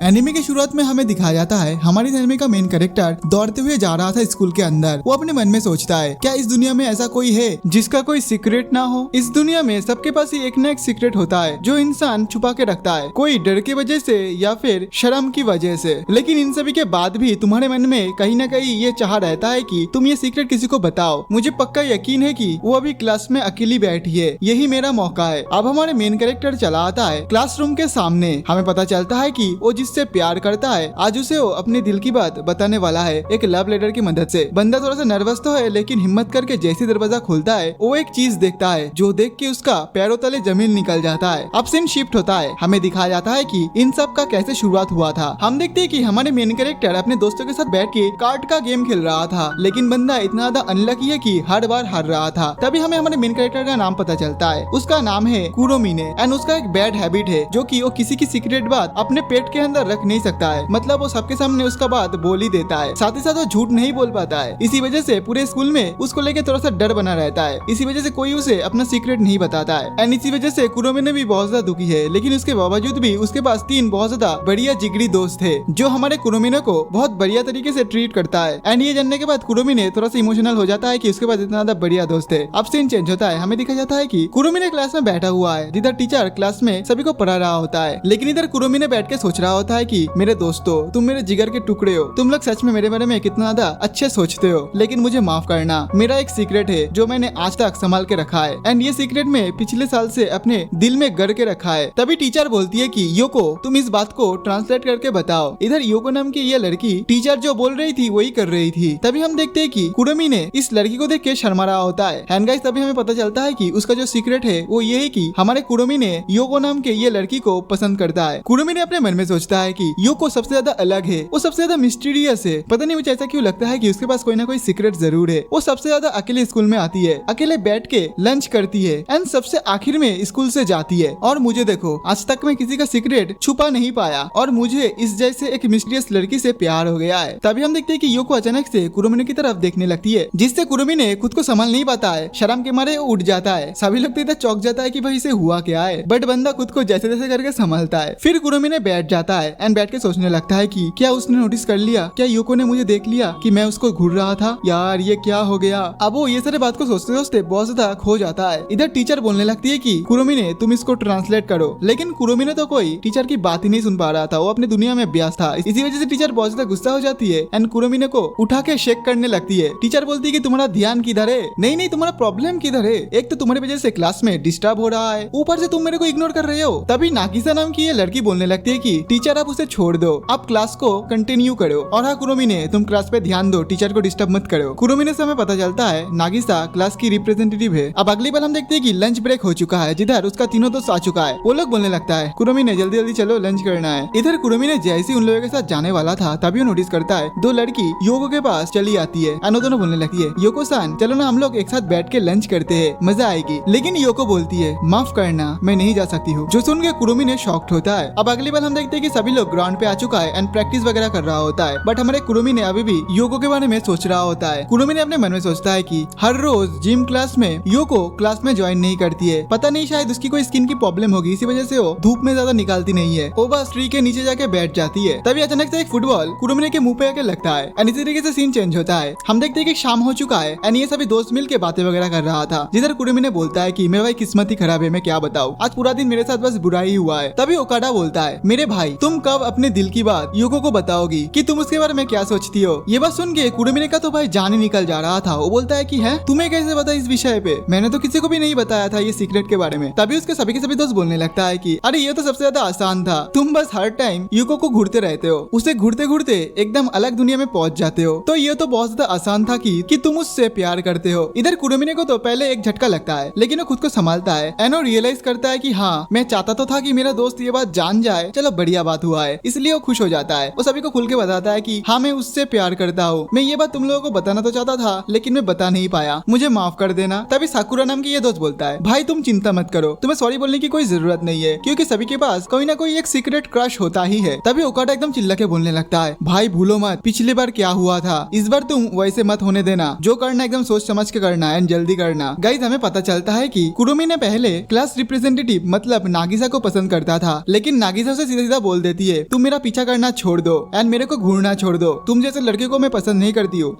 Anime की शुरुआत में हमें दिखाया जाता है हमारे एनिमे का मेन कैरेक्टर दौड़ते हुए जा रहा था स्कूल के अंदर। वो अपने मन में सोचता है क्या इस दुनिया में ऐसा कोई है जिसका कोई सीक्रेट ना हो। इस दुनिया में सबके पास ही एक न एक सीक्रेट होता है जो इंसान छुपा के रखता है, कोई डर की वजह से या फिर शर्म की वजह से। लेकिन इन सभी के बाद भी तुम्हारे मन में कहीं ना कहीं ये चाह रहता है कि तुम ये सीक्रेट किसी को बताओ। मुझे पक्का यकीन है कि वो अभी क्लास में अकेली बैठी है, यही मेरा मौका है। अब हमारे मेन कैरेक्टर चला आता है क्लासरूम के सामने। हमें पता चलता है कि वो जिससे प्यार करता है आज उसे वो अपने दिल की बात बताने वाला है एक लव लेटर की मदद से। बंदा थोड़ा सा नर्वस तो है लेकिन हिम्मत करके जैसे दरवाजा खुलता है वो एक चीज देखता है जो देख के उसका पैरों तले जमीन निकल जाता है। अब सीन शिफ्ट होता है, हमें दिखाया जाता है कि इन सब का कैसे शुरुआत हुआ था। हम देखते हैं कि हमारे मेन कैरेक्टर अपने दोस्तों के साथ बैठ के कार्ड का गेम खेल रहा था, लेकिन बंदा इतना ज्यादा अनलकी है कि हर बार हार रहा था। तभी हमें हमारे मेन कैरेक्टर का नाम पता चलता है, उसका नाम है कुरोमिने एंड उसका एक बैड हैबिट है जो कि वो किसी की सीक्रेट बात अपने पेट के अंदर रख नहीं सकता है। मतलब वो सबके सामने उसका बात बोल ही देता है, साथ ही साथ वो झूठ नहीं बोल पाता है। इसी वजह से पूरे स्कूल में उसको लेके थोड़ा सा डर बना रहता है। इसी वजह से कोई उसे अपना सीक्रेट नहीं बताता है एंड इसी वजह से कुरोमिने भी बहुत ज्यादा दुखी है। लेकिन उसके बावजूद भी उसके पास 3 बहुत ज्यादा बढ़िया जिगरी दोस्त थे जो हमारे कुरोमिने को बहुत बढ़िया तरीके से ट्रीट करता है। एंड ये जानने के बाद कुरोमिने थोड़ा सा इमोशनल हो जाता है कि उसके पास इतना ज्यादा बढ़िया दोस्त है। अब सीन चेंज होता है, हमें दिखा जाता है कि कुरोमिने क्लास में बैठा हुआ है जिधर टीचर क्लास में सभी को पढ़ा रहा होता है। लेकिन इधर कुरोमिने बैठ के सोच रहा होता है कि मेरे दोस्तों तुम मेरे जिगर के टुकड़े हो, तुम लोग सच में मेरे बारे में कितना ज्यादा अच्छे सोचते हो, लेकिन मुझे माफ करना, मेरा एक सीक्रेट है जो मैंने आज तक संभाल के रखा है एंड ये सीक्रेट में पिछले साल से अपने दिल में गड़ के रखा है। तभी टीचर बोलती है कि योको तुम इस बात को ट्रांसलेट करके बताओ। इधर योको नाम की ये लड़की टीचर जो बोल रही थी वही कर रही थी। तभी हम देखते हैं कि कुरोमिने इस लड़की को देख के शर्मा रहा होता है एंड गाइस तभी हमें पता चलता है कि उसका जो सीक्रेट है वो ये है कि हमारे कुरोमिने योको नाम के ये लड़की को पसंद करता है। कुरोमिने अपने मन में सोचता है कि योको सबसे ज्यादा अलग है, वो सबसे ज्यादा मिस्टीरियस है। पता नहीं मुझे ऐसा क्यों लगता है कि उसके पास कोई ना कोई सीक्रेट जरूर है। वो सबसे ज्यादा अकेले स्कूल में आती है, अकेले बैठ के लंच करती है एंड सबसे आखिर में स्कूल से जाती है। और मुझे देखो आज तक मैं किसी का सीक्रेट छुपा नहीं पाया और मुझे इस जैसे एक मिस्टीरियस लड़की से प्यार हो गया है। तभी हम देखते हैं कि योको अचानक से कुरोमिने की तरफ देखने लगती है जिससे कुरोमिने खुद को संभाल नहीं पाता है, शर्म के मारे उठ जाता है। सभी लोग तो इधर चौंक जाता है कि भाई इसे हुआ क्या है, बट बंदा खुद को जैसे तैसे करके संभालता है। फिर कुरोमिने बैठ जाता है एंड बैठ के सोचने लगता है कि क्या उसने नोटिस कर लिया, क्या योको ने मुझे देख लिया कि मैं उसको घूर रहा था, यार ये क्या हो गया। अब वो ये सारे बात को सोचते सोचते बहुत ज्यादा खो जाता है। इधर टीचर बोलने लगती है कि कुरोमिने तुम इसको ट्रांसलेट करो, लेकिन कुरोमिने तो कोई टीचर की बात ही नहीं सुन पा रहा था, वो अपनी दुनिया में व्यस्त था। इसी वजह से टीचर बहुत ज्यादा गुस्सा हो जाती है एंड कुरोमिने को उठा के शेक करने लगती है। टीचर बोलती है कि तुम्हारा ध्यान किधर है, नहीं तुम्हारा प्रॉब्लम किधर है, एक तो तुम्हारी वजह से क्लास में डिस्टर्ब हो रहा है, ऊपर से तुम मेरे को इग्नोर कर रहे हो। तभी नागिसा नाम की ये लड़की बोलने लगती है कि टीचर आप उसे छोड़ दो, आप क्लास को कंटिन्यू करो और हाँ कुरोमिने तुम क्लास पे ध्यान दो, टीचर को डिस्टर्ब मत करो। कुरोमिने से हमें पता चलता है नागिसा क्लास की रिप्रेजेंटेटिव है। अब अगली बार हम देखते हैं कि लंच ब्रेक हो चुका है जिधर उसका तीनों दोस्त आ चुका है। वो लोग बोलने लगता है कुरोमिने जल्दी जल्दी चलो लंच करना है। इधर कुरोमिने जैसे उन लोगों के साथ जाने वाला था तभी वो नोटिस करता है 2 लड़की योको के पास चली आती है और दोनों बोलने लगती है योको सान चलो ना हम लोग एक साथ बैठ के लंच करते हैं, मजा आएगी। लेकिन योको बोलती है माफ करना मैं नहीं जा सकती हूँ, जो सुन के कुरोमिने शॉक्ड होता है। अब अगली बार हम देखते हैं कि सभी लोग ग्राउंड पे आ चुका है एंड प्रैक्टिस वगैरह कर रहा होता है, बट हमारे कुरोमिने अभी भी योको के बारे में सोच रहा होता है। कुरोमिने अपने मन में सोचता है कि हर रोज जिम क्लास में योको क्लास में ज्वाइन नहीं करती है, पता नहीं शायद उसकी कोई स्किन की प्रॉब्लम होगी, इसी वजह से वो धूप में ज्यादा निकालती नहीं है, वो बस ट्री के नीचे जाके बैठ जाती है। तभी अचानक से एक फुटबॉल कुरोमिने के मुंह पे आके लगता है एंड इसी तरीके से सीन चेंज होता है। हम देखते हैं कि शाम हो चुका है एंड ये सभी दोस्त मिल के बातें वगैरह कर रहा था जिधर कुरोमिने बोलता है कि मेरा भाई किस्मत ही खराब है, मैं क्या बताऊं, आज पूरा दिन मेरे साथ बस बुरा ही हुआ है। तभी ओकाडा बोलता है मेरे भाई तुम कब अपने दिल की बात योको को बताओगी कि तुम उसके बारे में क्या सोचती हो। ये बात सुन के कुरोमिने का तो भाई जान ही निकल जा रहा था। वो बोलता है कि है तुम्हें कैसे पता इस विषय पे, मैंने तो किसी को भी नहीं बताया था ये सीक्रेट के बारे में। तभी उसके सभी के सभी दोस्त बोलने लगता है कि अरे ये तो सबसे ज्यादा आसान था, तुम बस हर टाइम योको को घूरते रहते हो, उसे घूरते घूरते एकदम अलग दुनिया में पहुंच जाते हो, तो ये तो बहुत ज्यादा आसान था कि तुम उससे प्यार करते हो। इधर कुरोमिने को तो पहले एक झटका लगता है लेकिन वो खुद को संभालता है एंड रियलाइज करता है कि हाँ मैं चाहता तो था कि मेरा दोस्त ये बात जान जाए, चलो बढ़िया बात हुआ है, इसलिए वो खुश हो जाता है। वो सभी को खुल के बताता है कि हाँ मैं उससे प्यार करता हूँ, मैं ये बात तुम लोगों को बताना तो चाहता था लेकिन मैं बता नहीं पाया, मुझे माफ कर देना। तभी साकुरा नाम की ये दोस्त बोलता है भाई तुम चिंता मत करो, तुम्हें सॉरी बोलने की कोई जरूरत नहीं है क्योंकि सभी के पास कोई ना कोई एक सीक्रेट क्रश होता ही है। तभी ओकाडा एकदम चिल्ला के बोलने लगता है भाई भूलो मत पिछली बार क्या हुआ था, इस बार तुम वैसे मत होने देना, जो करना एकदम सोच समझ के करना एंड जल्दी करना। गाइस हमें पता चलता है कि कुरोमिने पहले क्लास रिप्रेजेंटेटिव मतलब नागिसा को पसंद करता था, लेकिन नागिसा उसे सीधा सीधा बोल देती है, तुम मेरा पीछा करना छोड़ दो एंड मेरे को घूरना छोड़ दो, तुम जैसे लड़के को मैं पसंद नहीं करती हूँ।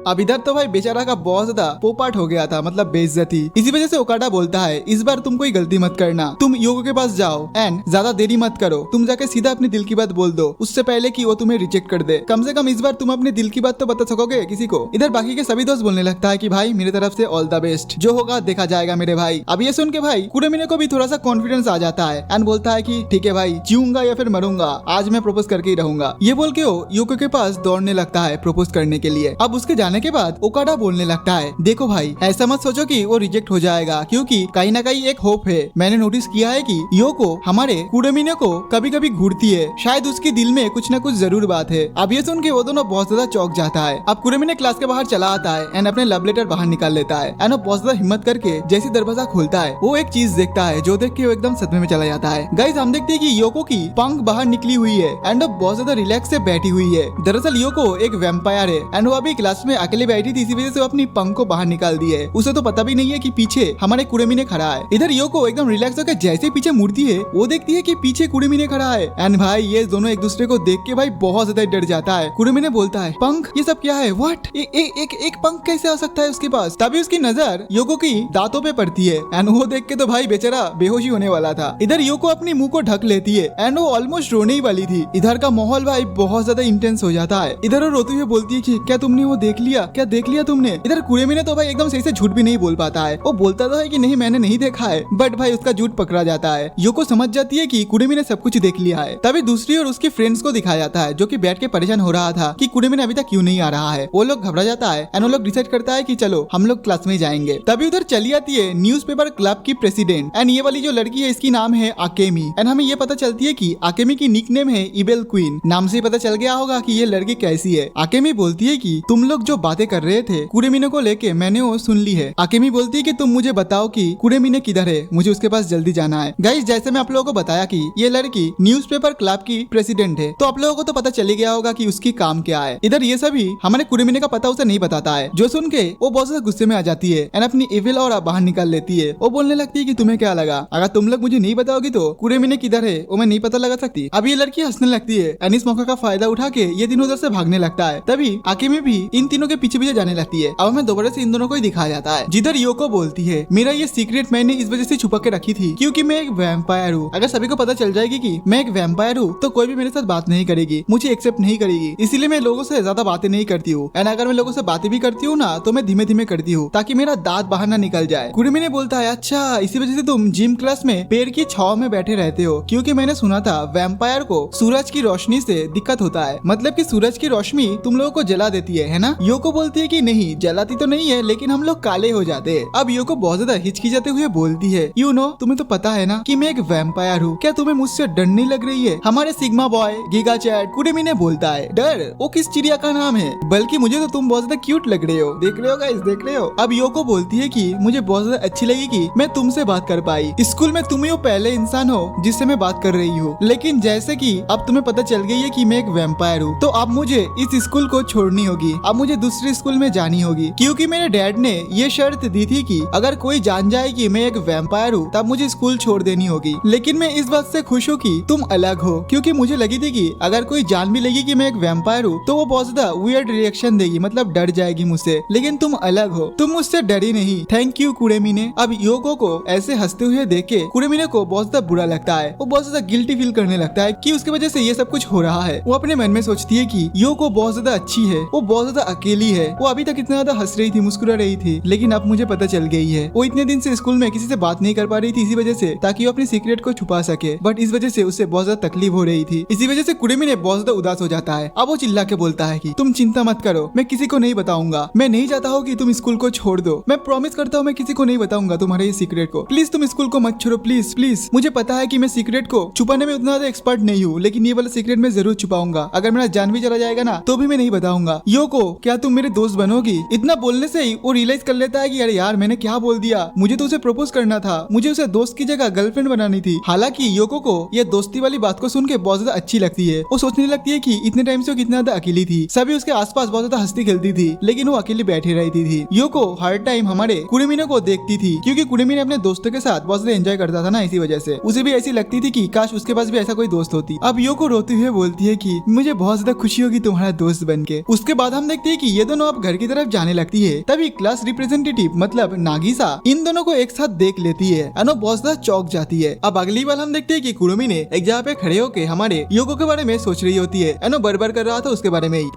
अब इधर तो भाई बेचारा का बहुत ज्यादा पोपाट हो गया था, मतलब बेइज्जती। इसी वजह से ओकाडा बोलता है इस बार तुम कोई गलती मत करना, तुम योको के पास जाओ एंड ज्यादा देरी मत करो, तुम जाके सीधा अपने दिल की बात बोल दो उससे पहले कि वो तुम्हें रिजेक्ट कर दे। कम से कम इस बार तुम अपने दिल की बात तो बता सकोगे किसी को। इधर बाकी के सभी दोस्त बोलने लगता है कि भाई मेरी तरफ से ऑल द बेस्ट, जो होगा देखा जाएगा मेरे भाई। अब ये सुन के भाई कुरेमिने को भी थोड़ा सा कॉन्फिडेंस आ जाता है एंड बोलता है कि ठीक है भाई, जीऊंगा या फिर मरूंगा, आज मैं प्रपोज करके ही रहूंगा। ये बोल के वो योको के पास दौड़ने लगता है प्रपोज करने के लिए। अब उसके जाने के बाद ओकाडा बोलने लगता है देखो भाई, ऐसा मत सोचो कि वो रिजेक्ट हो जाएगा, क्योंकि कहीं ना कहीं एक होप है। मैंने नोटिस किया है कि योको हमारे कुरेमिने को कभी कभी घूरती है, शायद उसके दिल में कुछ न कुछ जरूर बात है। अब ये सुन के वो दोनों बहुत ज्यादा चौंक जाता है। अब कुरेमिने क्लास के बाहर चला आता है एंड अपने लव लेटर बाहर निकाल लेता है एंड वो बहुत ज्यादा हिम्मत करके जैसे दरवाजा खोलता है वो एक चीज देखता है जो देख के वो एकदम सदमे में चला जाता है। गाइस हम देखते हैं कि योको की पंख बाहर निकली हुई है एंड वो बहुत ज्यादा रिलैक्स से बैठी हुई है। दरअसल योको एक वैम्पायर है एंड वो अभी क्लास में अकेले बैठी थी, इसी वजह से वो अपनी पंख को बाहर निकाल दी है। उसे तो पता भी नहीं है कि पीछे हमारे कुरेमिने खड़ा है। इधर योको एकदम रिलैक्स होकर जैसे पीछे मुड़ती है वो देखती है कि पीछे कुरेमिने खड़ा है एंड भाई ये दोनों एक दूसरे को देख के भाई बहुत ज्यादा डर जाता है। कुरेमिने बोलता है पंख, ये सब क्या है, व्हाट, एक पंख कैसे आ सकता है उसके पास। तभी उसकी नजर योको की दांतों पे पड़ती है एंड वो देख के तो भाई बेचारा बेहोशी होने वाला था। इधर योको अपनी मुंह को ढक लेती है एंड वो ऑलमोस्ट रोने ही वाली थी। इधर का माहौल भाई बहुत ज्यादा इंटेंस हो जाता है। इधर वो रोते हुए बोलती है कि क्या तुमने वो देख लिया, क्या देख लिया तुमने। इधर कुरेमिने तो भाई एकदम सही से झूठ भी नहीं बोल पाता है। वो बोलता तो है कि नहीं मैंने नहीं देखा है, बट भाई उसका झूठ पकड़ा जाता है। योको समझ जाती है कि कुरेमिने सब कुछ देख लिया है। तभी दूसरी और उसके फ्रेंड्स को दिखाया जाता है जो कि बैठ के परेशान हो रहा था कि कुरेमिने अभी तक क्यों नहीं आ रहा है। वो लोग घबरा जाता है एंड वो लोग डिसाइड करता है कि चलो हम लोग क्लास में जाएंगे। तभी उधर चली आती है न्यूज़पेपर क्लब की प्रेसिडेंट एंड ये वाली जो लड़की है इसकी नाम है आकेमी एंड हमें ये पता चलती है कि आकेमी की निकनेम है इबेल क्वीन। नाम से पता चल गया होगा कि ये लड़की कैसी है। आकेमी बोलती है कि तुम लोग जो बातें कर रहे थे कुरेमिने को लेके मैंने वो सुन ली है। आकेमी बोलती है कि तुम मुझे बताओ कि कुरेमिने किधर है, मुझे उसके पास जल्दी जाना है। गाइस जैसे मैं आप लोगों को बताया कि ये लड़की न्यूज़पेपर क्लब की प्रेसिडेंट है, तो आप लोगों को तो पता चली गया होगा कि उसकी काम क्या है। इधर ये सभी हमारे कुरेमिने का पता उसे नहीं बताता है, जो सुन के वो बहुत ज्यादा गुस्से में आ जाती है एंड अपनी इविल और बाहर निकाल लेती है। वो बोलने लगती है कि तुम्हें क्या लगा, अगर तुम लोग मुझे नहीं बताओगी तो कुरेमिने किधर है वो मैं नहीं पता लगा सकती। अब ये लड़की हंसने लगती है एंड इस मौका का फायदा उठा के ये तीनों उधर से भागने लगता है। तभी आकेमी भी इन तीनों के पीछे पीछे जाने लगती है। अब हमें दोबारा से इन दोनों को ही दिखाया जाता है, जिधर योको बोलती है मेरा ये सीक्रेट मैंने इस वजह से छुपा के रखी थी क्योंकि मैं एक वैम्पायर हूँ। अगर सभी को पता चल जाएगी कि मैं एक वैम्पायर हूँ तो कोई भी मेरे साथ बात नहीं करेगी, मुझे एक्सेप्ट नहीं करेगी, इसीलिए मैं लोगों से ज्यादा बातें नहीं करती हूँ एंड अगर मैं लोगों से बातें भी करती हूँ ना तो मैं धीमे धीमे करती हूँ ताकि मेरा दांत बाहर ना निकल जाए। कुरेमिने बोलता है अच्छा इसी वजह से तुम जिम क्लास में पेड़ की छाव में बैठे रहते हो, क्योंकि मैंने सुना था वैम्पायर को सूरज की रोशनी से दिक्कत होता है, मतलब कि सूरज की रोशनी तुम लोगों को जला देती है ना। योको बोलती है कि नहीं जलाती तो नहीं है लेकिन हम लोग काले हो जाते हैं। अब योको बहुत ज्यादा हिचकिचाते हुए बोलती है यू नो तुम्हें तो पता है ना कि मैं एक वैम्पायर हूँ, क्या तुम्हें मुझसे डर नहीं लग रही है। हमारे सिग्मा बॉय गीगा चैट कुरेमिने बोलता है डर वो किस चिड़िया का नाम है, बल्कि मुझे तो तुम बहुत ज्यादा क्यूट लग रहे हो, देख रहे हो गाइस देख रहे हो। अब योको बोलती है कि मुझे बहुत ज्यादा अच्छी लगी कि मैं तुमसे बात कर पाई, स्कूल में तुम ही वो पहले इंसान हो जिससे मैं बात कर रही हूँ, लेकिन जैसे कि अब तुम्हें पता चल गई है कि मैं एक वैम्पायर हूँ तो अब मुझे इस स्कूल को छोड़नी होगी, अब मुझे दूसरे स्कूल में जानी होगी, क्योंकि मेरे डैड ने ये शर्त दी थी कि अगर कोई जान जाए कि मैं एक वैम्पायर हूँ तब मुझे स्कूल छोड़ देनी होगी। लेकिन मैं इस बात से खुश हूँ कि तुम अलग हो, क्योंकि मुझे लगी थी कि अगर कोई जान भी लेगी कि मैं एक वैम्पायर हूँ तो वो बहुत ज्यादा वियर्ड रिएक्शन देगी, मतलब डर जाएगी मुझसे, लेकिन तुम अलग हो, तुम मुझसे डरी नहीं। Thank you Kuremine. अब योको को ऐसे हंसते हुए देख के कुरेमिने को बहुत ज्यादा बुरा लगता है, वो बहुत ज्यादा गिल्टी फील करने लगता है कि उसकी वजह से ये सब कुछ हो रहा है। वो अपने मन में सोचती है कि योको बहुत ज्यादा अच्छी है, वो बहुत ज्यादा अकेली है, वो अभी तक इतना ज्यादा हंस रही थी मुस्कुरा रही थी, लेकिन अब मुझे पता चल गई है वो इतने दिन से स्कूल में किसी से बात नहीं कर पा रही थी इसी वजह से, ताकि वो अपनी सीक्रेट को छुपा सके, बट इस वजह से उसे बहुत ज्यादा तकलीफ हो रही थी। इसी वजह से कुरेमिने बहुत ज्यादा उदास हो जाता है। अब वो चिल्ला के बोलता है कि तुम चिंता मत करो, मैं किसी को नहीं बताऊंगा, मैं नहीं चाहता हूँ कि तुम स्कूल को छोड़ दो, मैं प्रॉमिस करता हूँ मैं किसी को नहीं बताऊंगा तुम्हारे ये सीक्रेट को, प्लीज तुम स्कूल को मत छोड़ो प्लीज प्लीज। मुझे पता है कि मैं सीक्रेट को छुपाने में उतना ज्यादा एक्सपर्ट नहीं हूँ, लेकिन ये वाला सीक्रेट मैं जरूर छुपाऊंगा, अगर मेरा जान भी चला जाएगा ना तो भी मैं नहीं बताऊंगा। योको क्या तुम मेरे दोस्त बनोगी। इतना बोलने से ही वो रियलाइज कर लेता है कि अरे यार मैंने क्या बोल दिया, मुझे तो उसे प्रपोज करना था, मुझे उसे दोस्त की जगह गर्लफ्रेंड बनानी थी। हालांकि योको को यह दोस्ती वाली बात को सुन के बहुत ज्यादा अच्छी लगती है। वो सोचने लगती है कि इतने टाइम से वो कितना ज्यादा अकेली थी, सभी उसके आसपास बहुत ज्यादा हंसती खेलती थी, लेकिन वो अकेली बैठी रहती थी। योको हर टाइम हमारे कुरुमिनो को देखती थी, क्योंकि कुरुमिनो अपने दोस्तों के साथ बहुत ज्यादा एंजॉय करता था ना, इसी वजह से उसे भी ऐसी लगती थी कि काश उसके पास भी ऐसा कोई दोस्त होती। अब योको रोते हुए बोलती है कि मुझे बहुत ज्यादा खुशी होगी तुम्हारा दोस्त बनके। उसके बाद हम देखते हैं कि ये दोनों अब घर की तरफ जाने लगती है। तभी क्लास रिप्रेजेंटेटिव मतलब नागिसा इन दोनों को एक साथ देख लेती है। अनो बहुत ज्यादा चौंक जाती है। अब अगली बार हम देखते हैं कि कुरुमिने एक जगह पे खड़े होके हमारे योको के बारे में सोच रही होती है। अनो बरबर कर रहा था उसके बारे में ही।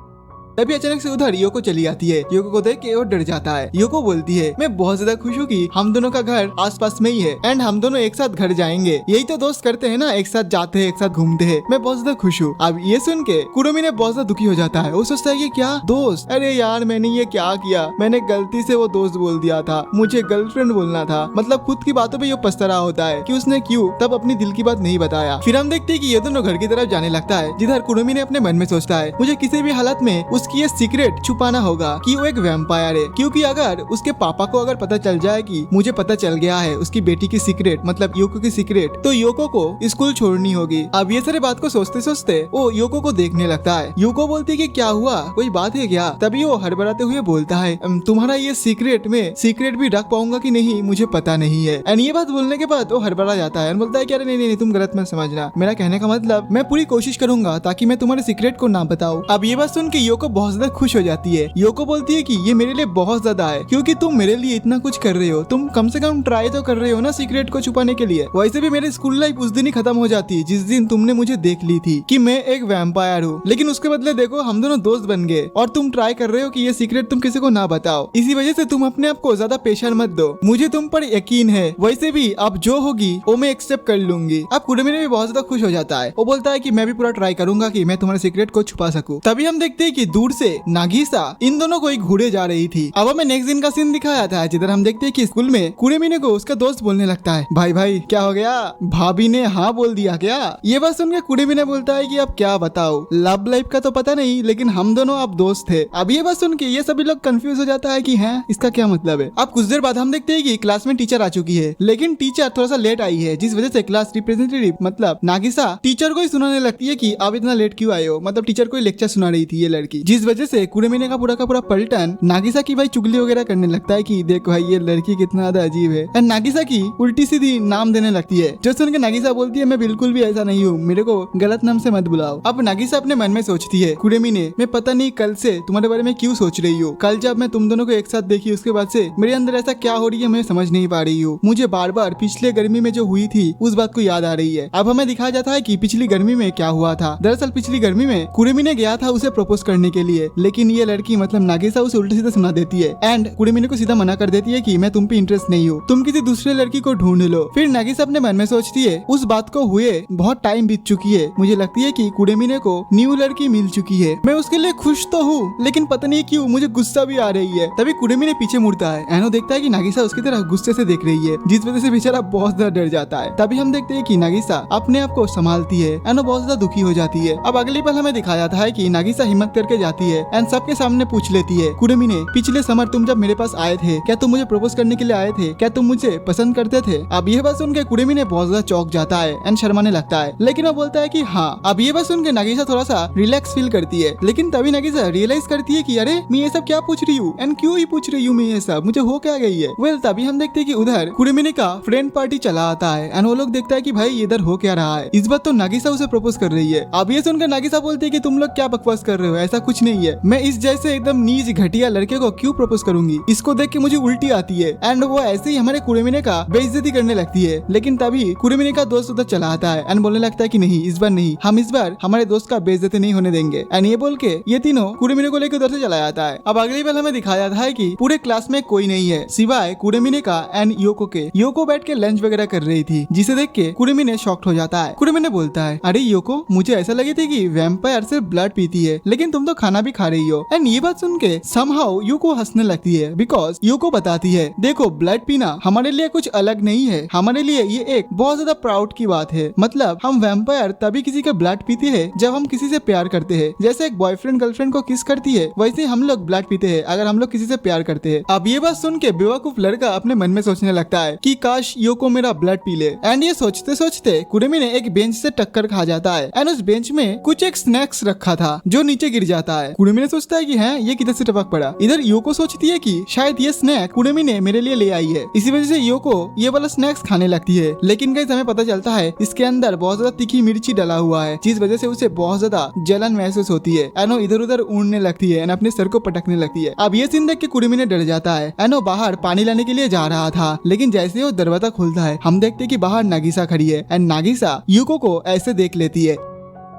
तभी अचानक से उधर योको चली आती है। योको को देख के वो डर जाता है। योको बोलती है मैं बहुत ज्यादा खुश हूँ कि हम दोनों का घर आसपास में ही है एंड हम दोनों एक साथ घर जाएंगे। यही तो दोस्त करते हैं ना, एक साथ जाते हैं, एक साथ घूमते हैं। मैं बहुत ज्यादा खुश हूँ। अब ये सुन के कुरुमिने बहुत ज्यादा दुखी हो जाता है। वो सोचता है कि क्या दोस्त, अरे यार मैंने ये क्या किया, मैंने गलती से वो दोस्त बोल दिया था, मुझे गर्लफ्रेंड बोलना था। मतलब खुद की बातों पे ये पछता होता है कि उसने क्यों तब अपनी दिल की बात नहीं बताया। फिर हम देखते हैं कि ये दोनों घर की तरफ जाने लगता है, जिधर कुरुमिने अपने मन में सोचता है मुझे किसी भी हालत में उसकी ये सीक्रेट छुपाना होगा कि वो एक वैम्पायर है, क्योंकि अगर उसके पापा को अगर पता चल जाए कि मुझे पता चल गया है उसकी बेटी की सीक्रेट मतलब योको की सीक्रेट, तो योको को स्कूल छोड़नी होगी। अब ये सारे बात को सोचते सोचते वो योको को देखने लगता है। योको बोलती है कि क्या हुआ, कोई बात है क्या? तभी वो हड़बड़ाते हुए बोलता है तुम्हारा ये सीक्रेट में सीक्रेट भी रख पाऊंगा कि नहीं मुझे पता नहीं है। एंड ये बात बोलने के बाद वो हड़बड़ा जाता है, बोलता है कि अरे नहीं तुम गलत मत समझना, मेरा कहने का मतलब मैं पूरी कोशिश करूंगा ताकि मैं तुम्हारे सीक्रेट को ना बताऊं। अब ये बात सुन के योको बहुत ज्यादा खुश हो जाती है। योको बोलती है कि ये मेरे लिए बहुत ज्यादा है, क्योंकि तुम मेरे लिए इतना कुछ कर रहे हो, तुम कम से कम ट्राई तो कर रहे हो ना सीक्रेट को छुपाने के लिए। वैसे भी मेरी स्कूल लाइफ उस दिन ही खत्म हो जाती है जिस दिन तुमने मुझे देख ली थी कि मैं एक वैम्पायर हूँ, लेकिन उसके बदले देखो हम दोनों दोस्त बन गए और तुम ट्राई कर रहे हो कि ये सीक्रेट तुम किसी को ना बताओ। इसी वजह से तुम अपने आप को ज्यादा प्रेशर मत दो, मुझे तुम पर यकीन है। वैसे भी अब जो होगी वो मैं एक्सेप्ट कर लूंगी। अब कुरुमिने भी बहुत ज्यादा खुश हो जाता है। वो बोलता है कि मैं भी पूरा ट्राई करूंगा कि मैं तुम्हारे सीक्रेट को छुपा सकूं। तभी हम देखते हैं कि दूर से नागिसा इन दोनों को एक घूरे जा रही थी। अब हमें नेक्स्ट दिन का सीन दिखाया था, जिधर हम देखते हैं कि स्कूल में कुरुमिने को उसका दोस्त बोलने लगता है भाई क्या हो गया, भाभी ने हाँ बोल दिया क्या? ये बात सुन के कुरुमिने बोलता है कि अब क्या बताओ, लव लाइफ का तो पता नहीं लेकिन हम दोनों अब दोस्त थे। अब ये बात सुन के ये सभी लोग कंफ्यूज हो जाता है कि हैं इसका क्या मतलब है। अब कुछ देर बाद हम देखते हैं कि क्लास में टीचर आ चुकी है, लेकिन टीचर थोड़ा सा लेट आई है, जिस वजह से क्लास रिप्रेजेंटेटिव मतलब नागिसा टीचर को ही सुनाने लगती है कि आप इतना लेट क्यों आए हो। मतलब टीचर को लेक्चर सुना रही थी ये लड़की, जिस वजह से कुरुमिने का पूरा पलटन नागिसा की भाई चुगली वगैरह करने लगता है कि देखो भाई ये लड़की कितना ज्यादा अजीब है। एंड नागिसा की उल्टी सीधी नाम देने लगती है, जो सुन के नागिसा बोलती है मैं बिल्कुल भी ऐसा नहीं हूँ, मेरे को गलत नाम से मत बुलाओ। अब नागिसा अपने मन में सोचती है कुरुमिने मैं पता नहीं कल से तुम्हारे बारे में क्यों सोच रही हूँ, कल जब मैं तुम दोनों को एक साथ देखी उसके बाद से मेरे अंदर ऐसा क्या हो रही है मैं समझ नहीं पा रही हूँ। मुझे बार बार पिछले गर्मी में जो हुई थी उस बात को याद आ रही है। अब हमें दिखाया जाता है कि पिछली गर्मी में क्या हुआ था। दरअसल पिछली गर्मी में कुरुमिने गया था उसे प्रपोज करने के लिए, लेकिन ये लड़की मतलब नागिसा उसे उल्टे सीधे सुना देती है एंड कुरुमिने को सीधा मना कर देती है कि मैं तुम पे इंटरेस्ट नहीं हूँ, तुम किसी दूसरे लड़की को ढूंढ लो। फिर नागिसा अपने मन में सोचती है उस बात को हुए बहुत टाइम बीत चुकी है, मुझे लगती है कि कुरुमिने को न्यू लड़की मिल चुकी है। मैं उसके लिए खुश तो हूँ लेकिन पता नहीं क्यों मुझे गुस्सा भी आ रही है। तभी कुरुमिने पीछे मुड़ता है, एनो देखता है कि नागिसा उसकी तरफ गुस्से से देख रही है, जिस वजह से बेचारा बहुत ज्यादा डर जाता है। तभी हम देखते हैं कि नागिसा अपने आप को संभालती है, एनो बहुत ज्यादा दुखी हो जाती है। अब अगली पल हमें दिखाया जाता है कि नागिसा हिम्मत करके जाती है एंड सबके सामने पूछ लेती है कुरुमिने पिछले समर तुम जब मेरे पास आए थे क्या तुम मुझे प्रपोज करने के लिए आए थे, क्या तुम मुझे पसंद करते थे? अब ये बात सुन के कुरुमिने बहुत ज्यादा चौंक जाता है एंड शर्माने लगता है, लेकिन वो बोलता है कि हाँ। अब ये बात सुन के नागिसा थोड़ा सा रिलैक्स फील करती है, लेकिन तभी नागिसा रियलाइज करती है कि अरे मैं ये सब क्या पूछ रही हूँ एंड क्यों ही पूछ रही हूँ मैं ये सब, मुझे हो क्या गई है। वेल तभी हम देखते हैं कि उधर कुरुमिने का फ्रेंड पार्टी चला आता है एंड वो लोग देखता है कि भाई इधर हो क्या रहा है। इस बार तो नागिसा उसे प्रपोज कर रही है। अब ये सुनकर नागिसा बोलती है कि तुम लोग क्या बकवास कर रहे हो, ऐसा कुछ नहीं है, मैं इस जैसे एकदम नीच घटिया लड़के को क्यों प्रपोज करूंगी, इसको देख के मुझे उल्टी आती है। एंड वो ऐसे ही हमारे कुरुमिने का बेइज्जती करने लगती है, लेकिन तभी कुरुमिने का दोस्त उधर चला आता है एंड बोलने लगता है कि नहीं इस बार नहीं, हम इस बार हमारे दोस्त का बेइज्जती नहीं होने देंगे। एंड ये बोल के ये तीनों कुरुमिने को लेकर उधर से चला जाता है। अब अगली बार हमें दिखाया जाता है कि पूरे क्लास में कोई नहीं है सिवाय कुरुमिने का एंड योको के। योको बैठ के लंच वगैरह कर रही थी, जिसे देख के कुरुमिने शॉक्ड हो जाता है। कुरुमिने बोलता है अरे योको मुझे ऐसा लगी थी कि वैम्पायर सिर्फ ब्लड पीती है, लेकिन तुम तो खाना खाना भी खा रही हो। एंड ये बात सुन के समहाउ यूको हंसने लगती है बिकॉज यूको बताती है देखो ब्लड पीना हमारे लिए कुछ अलग नहीं है, हमारे लिए ये एक बहुत ज्यादा प्राउड की बात है। मतलब हम वैम्पायर तभी किसी का ब्लड पीते हैं जब हम किसी से प्यार करते हैं। जैसे एक बॉयफ्रेंड गर्लफ्रेंड को किस करती है वैसे हम लोग ब्लड पीते हैं अगर हम लोग किसी से प्यार करते हैं। अब ये बात सुन के बेवकूफ लड़का अपने मन में सोचने लगता है कि काश यूको मेरा ब्लड पी ले। एंड ये सोचते सोचते कुरेमी ने एक बेंच से टक्कर खा जाता है एंड उस बेंच में कुछ एक स्नैक्स रखा था जो नीचे गिर जाता है। कुरेमी ने सोचता है कि है ये किधर से टपक पड़ा। इधर यूको सोचती है कि शायद ये स्नैक कुरेमी ने मेरे लिए ले आई है, इसी वजह से यूको ये वाला स्नैक्स खाने लगती है। लेकिन गाइस हमें पता चलता है इसके अंदर बहुत ज्यादा तीखी मिर्ची डाला हुआ है जिस वजह से उसे बहुत ज्यादा जलन महसूस होती है एंड वो इधर उधर उड़ने लगती है एंड अपने सर को पटकने लगती है। अब ये सीन देख के कुरेमी ने डर जाता है एंड वो बाहर पानी लाने के लिए जा रहा था, लेकिन जैसे ही वो दरवाजा खुलता है हम देखते हैं कि बाहर नागिसा खड़ी है एंड नागिसा यूको को ऐसे देख लेती है